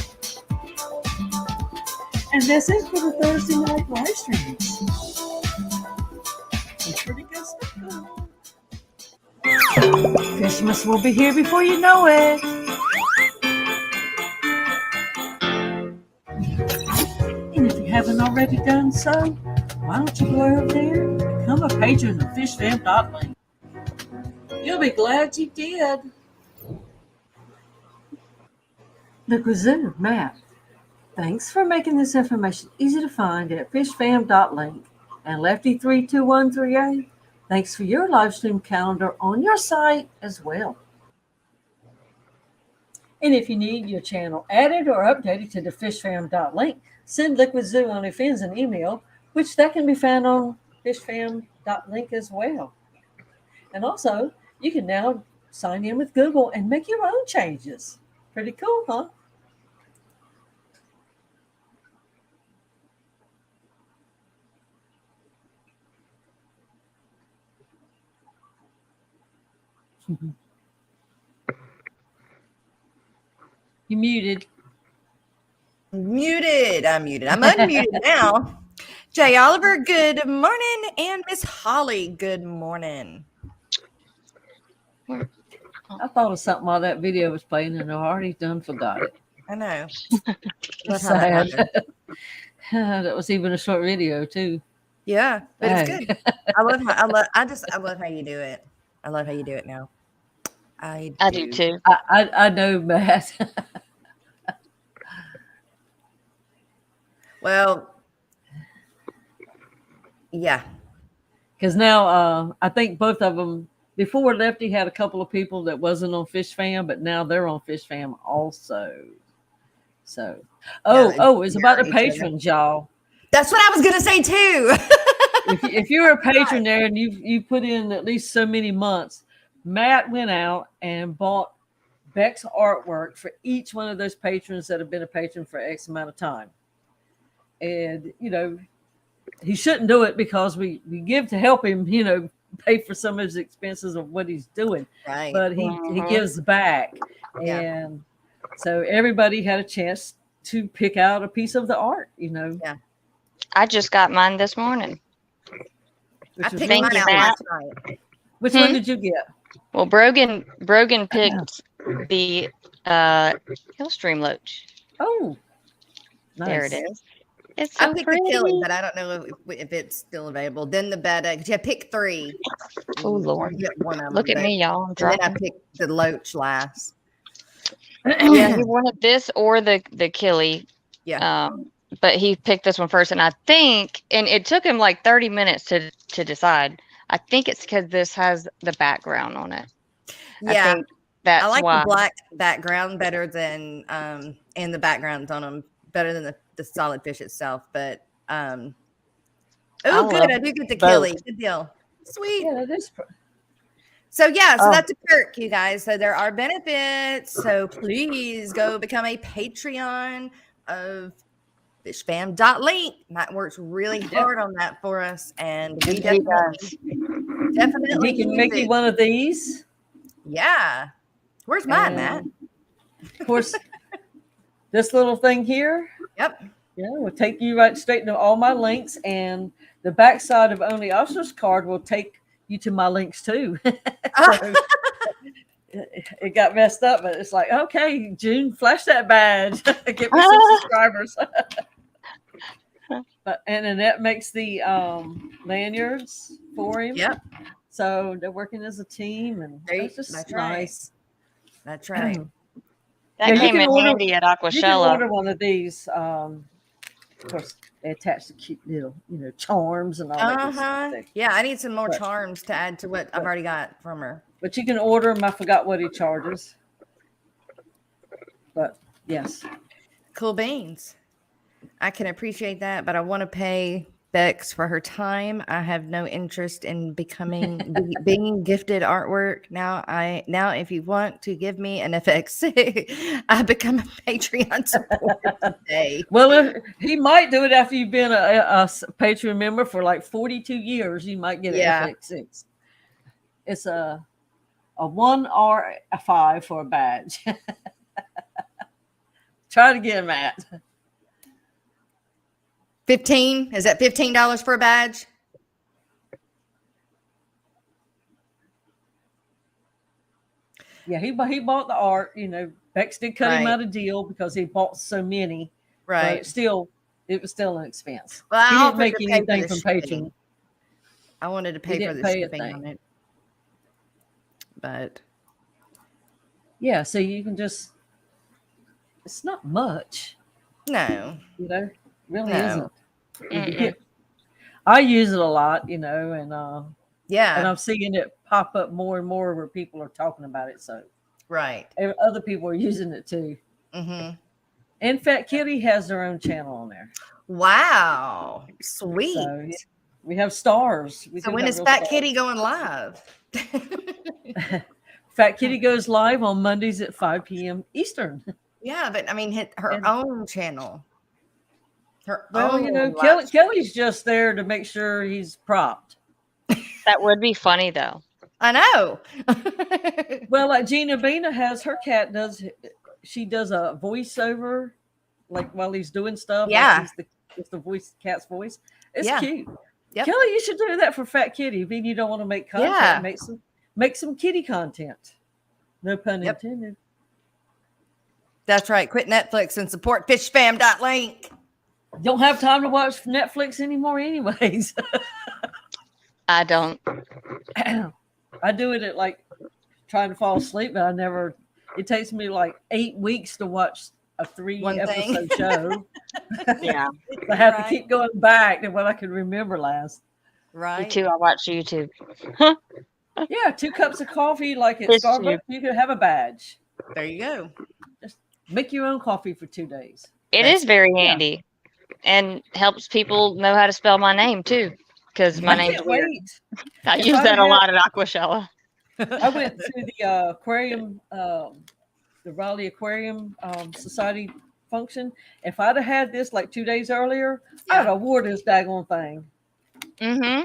S3: And that's it for the Thursday night live streams. Some pretty good stuff going on. Christmas will be here before you know it. And if you haven't already done so, why don't you go over there and become a patron of fishfam.link. You'll be glad you did. The Kazoo, Matt. Thanks for making this information easy to find at fishfam.link. And Lefty32138, thanks for your live stream calendar on your site as well. And if you need your channel added or updated to the fishfam.link, send Liquid Zoo OnlyFins an email, which that can be found on fishfam.link as well. And also, you can now sign in with Google and make your own changes. Pretty cool, huh? You muted.
S1: Muted. I'm muted. I'm unmuted now. Jay Oliver, good morning. And Miss Holly, good morning.
S3: I thought of something while that video was playing and I already done forgot it.
S1: I know.
S3: That's sad. That was even a short video too.
S1: Yeah, but it's good. I love how you do it. I love how you do it now. I
S10: do too.
S3: I know, Matt.
S1: Well, yeah.
S3: Because now I think both of them, before Lefty had a couple of people that wasn't on Fish Fam, but now they're on Fish Fam also. So, it's about the patrons, y'all.
S1: That's what I was gonna say too.
S3: if you're a patron there and you put in at least so many months, Matt went out and bought Beck's artwork for each one of those patrons that have been a patron for X amount of time. And, he shouldn't do it because we give to help him, pay for some of his expenses of what he's doing.
S1: Right.
S3: But he gives back.
S1: Yeah.
S3: And so everybody had a chance to pick out a piece of the art,
S1: Yeah.
S10: I just got mine this morning.
S1: I picked
S10: Thank
S1: mine
S10: you,
S1: out
S10: Matt.
S1: last night.
S3: Which one did you get?
S10: Well, Brogan picked the Hillstream Loach.
S3: Oh, nice.
S10: There it is. It's so
S1: I picked
S10: pretty.
S1: the Killy, but I don't know if it's still available. Then the bed, you pick 3.
S10: Oh Lord,
S1: You get one of them,
S10: look at
S1: but-
S10: me, y'all. I'm
S1: And then I
S10: dropping.
S1: picked the Loach last.
S10: Yeah, he wanted this or the Killy.
S1: Yeah.
S10: But he picked this one first, and I think, and it took him like 30 minutes to decide. I think it's because this has the background on it.
S1: Yeah.
S10: I think that's
S1: I like
S10: why.
S1: the black background better than and the backgrounds on them better than the solid fish itself. But oh, good, I do get the Killy. Good deal. Sweet.
S3: Yeah, that is.
S1: So yeah, so that's a perk, you guys. So there are benefits. So please go become a Patreon of fishfam.link. Matt works really hard on that for us, and we definitely
S3: He can
S1: use
S3: make you
S1: it.
S3: one of these.
S1: Yeah. Where's mine, Matt?
S3: Of course, this little thing here.
S1: Yep.
S3: Yeah, will take you right straight to all my links, and the backside of Only Officer's card will take you to my links too. So, it got messed up, but it's like, okay, June, flash that badge. Get me some subscribers. But and Annette makes the lanyards for him.
S1: Yep.
S3: So they're working as a team, and that's just
S1: That's
S3: nice.
S1: Right. That's right.
S10: That
S3: Yeah, you
S10: came
S3: can
S10: in
S3: order-
S10: handy at
S3: You can
S10: Aquashella.
S3: order one of these. Of course, they attach the cute little, charms and all that good stuff.
S1: Yeah, I need some more
S3: But-
S1: charms to add to what I've already got from her.
S3: But you can order them. I forgot what he charges. But yes.
S1: Cool beans. I can appreciate that, but I want to pay Bex for her time. I have no interest in being gifted artwork. Now if you want to give me an FX, I become a Patreon supporter today.
S3: Well, he might do it after you've been a Patreon member for like 42 years. You might get an FX6. It's a 1 or a 5 for a badge. Try it again, Matt.
S1: 15? Is that $15 for a badge?
S3: Yeah, he bought the art. Bex did cut him
S1: Right.
S3: out a deal because he bought so many.
S1: Right.
S3: But it was still an expense.
S1: Well,
S3: He
S1: I
S3: didn't
S1: offered
S3: make
S1: to pay
S3: anything
S1: for the
S3: from
S1: shipping.
S3: Patreon.
S1: I wanted to
S3: He
S1: pay for
S3: didn't
S1: the
S3: pay a
S1: shipping
S3: thing.
S1: on it. But
S3: Yeah, so you can just. It's not much.
S1: no.
S3: Really
S1: No.
S3: isn't. I use it a lot, and
S1: Yeah.
S3: and I'm seeing it pop up more and more where people are talking about it. So
S1: Right.
S3: other people are using it too.
S1: Mm-hmm.
S3: And Fat Kitty has their own channel on there.
S1: Wow. Sweet.
S3: So we have stars.
S1: So when is Fat Kitty going live?
S3: Fat Kitty goes live on Mondays at 5 p.m. Eastern.
S1: Yeah, but I mean, hit her own channel.
S3: Well, Kelly's just there to make sure he's propped.
S10: That would be funny though.
S1: I know.
S3: Well, like Gina Bina has her cat she does a voiceover like while he's doing stuff.
S1: Yeah.
S3: Like it's the cat's voice. It's
S1: Yeah.
S3: cute.
S1: Yep.
S3: Kelly, you should do that for Fat Kitty. If you don't want to make content,
S1: Yeah.
S3: make some kitty content. No pun intended.
S1: That's right. Quit Netflix and support fishfam.link.
S3: Don't have time to watch Netflix anymore anyways.
S10: I don't.
S3: I do it at like trying to fall asleep, but it takes me like 8 weeks to watch a 3-episode show.
S10: Yeah.
S3: I have to keep going back to what I can remember last.
S1: Right.
S10: Me too. I watch YouTube.
S3: Yeah, 2 cups of coffee like at
S10: It's
S3: Starbucks,
S10: cheap.
S3: you can have a badge.
S1: There you go.
S3: Just make your own coffee for 2 days.
S10: It is very handy and helps people know how to spell my name too. Because my
S3: I
S10: name's
S3: can't
S10: weird.
S3: wait.
S10: I
S3: If
S10: use
S3: I
S10: that a
S3: had-
S10: lot at Aquashella.
S3: I went to the Aquarium, the Raleigh Aquarium Society function. If I'd have had this like 2 days earlier, I'd have wore this daggone thing.
S10: Mm-hmm.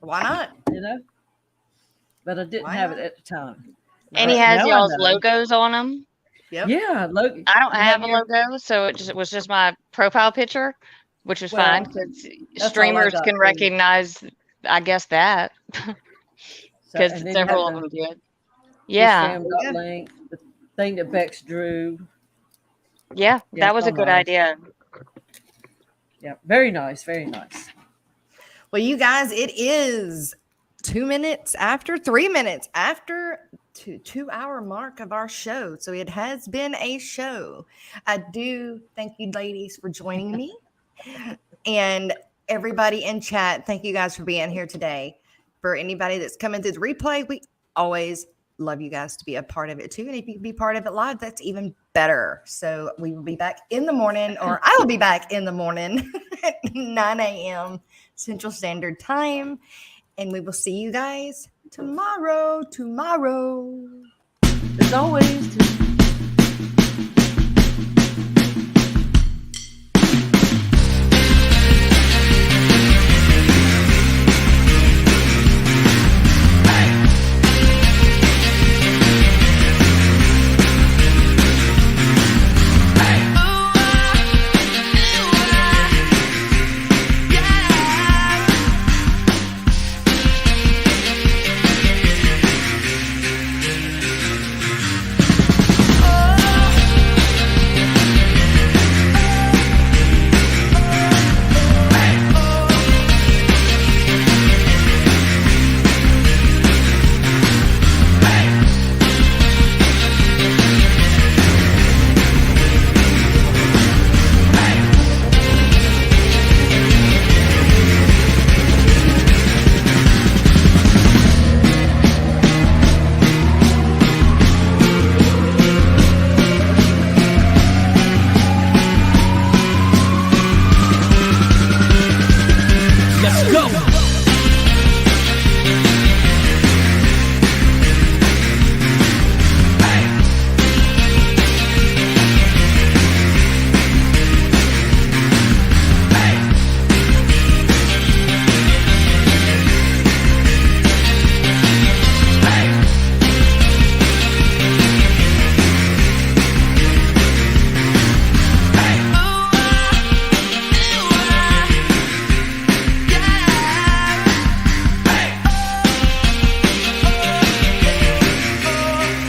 S1: Why not?
S3: You know? But I didn't have it at the time.
S10: And he
S3: But
S10: has
S3: now I
S10: y'all's
S3: know.
S10: logos on them.
S1: Yep.
S3: Yeah, logo.
S10: I don't
S3: You
S10: have a
S3: your-
S10: logo, so it was just my profile picture, which is
S3: Well,
S10: fine because
S3: that's all I
S10: streamers
S3: got,
S10: can
S3: too.
S10: recognize, I guess, that
S3: So,
S10: because
S3: and then you
S10: several
S3: have
S10: of
S3: the
S10: them did.
S3: fish
S10: Yeah,
S3: fam dot link, the thing that Bex drew.
S10: yeah,
S3: Yeah,
S10: that was
S3: it's
S10: a
S3: all
S10: good
S3: nice.
S10: idea.
S3: Yeah, very nice, very nice.
S1: Well, you guys, it is 3 minutes after 2-hour mark of our show. So it has been a show. I do thank you, ladies, for joining me. And everybody in chat, thank you guys for being here today. For anybody that's coming through the replay, we always love you guys to be a part of it too. And if you can be part of it live, that's even better. So we will be back in the morning, or I will be back in the morning at 9 a.m. Central Standard Time. And we will see you guys tomorrow.
S3: As always,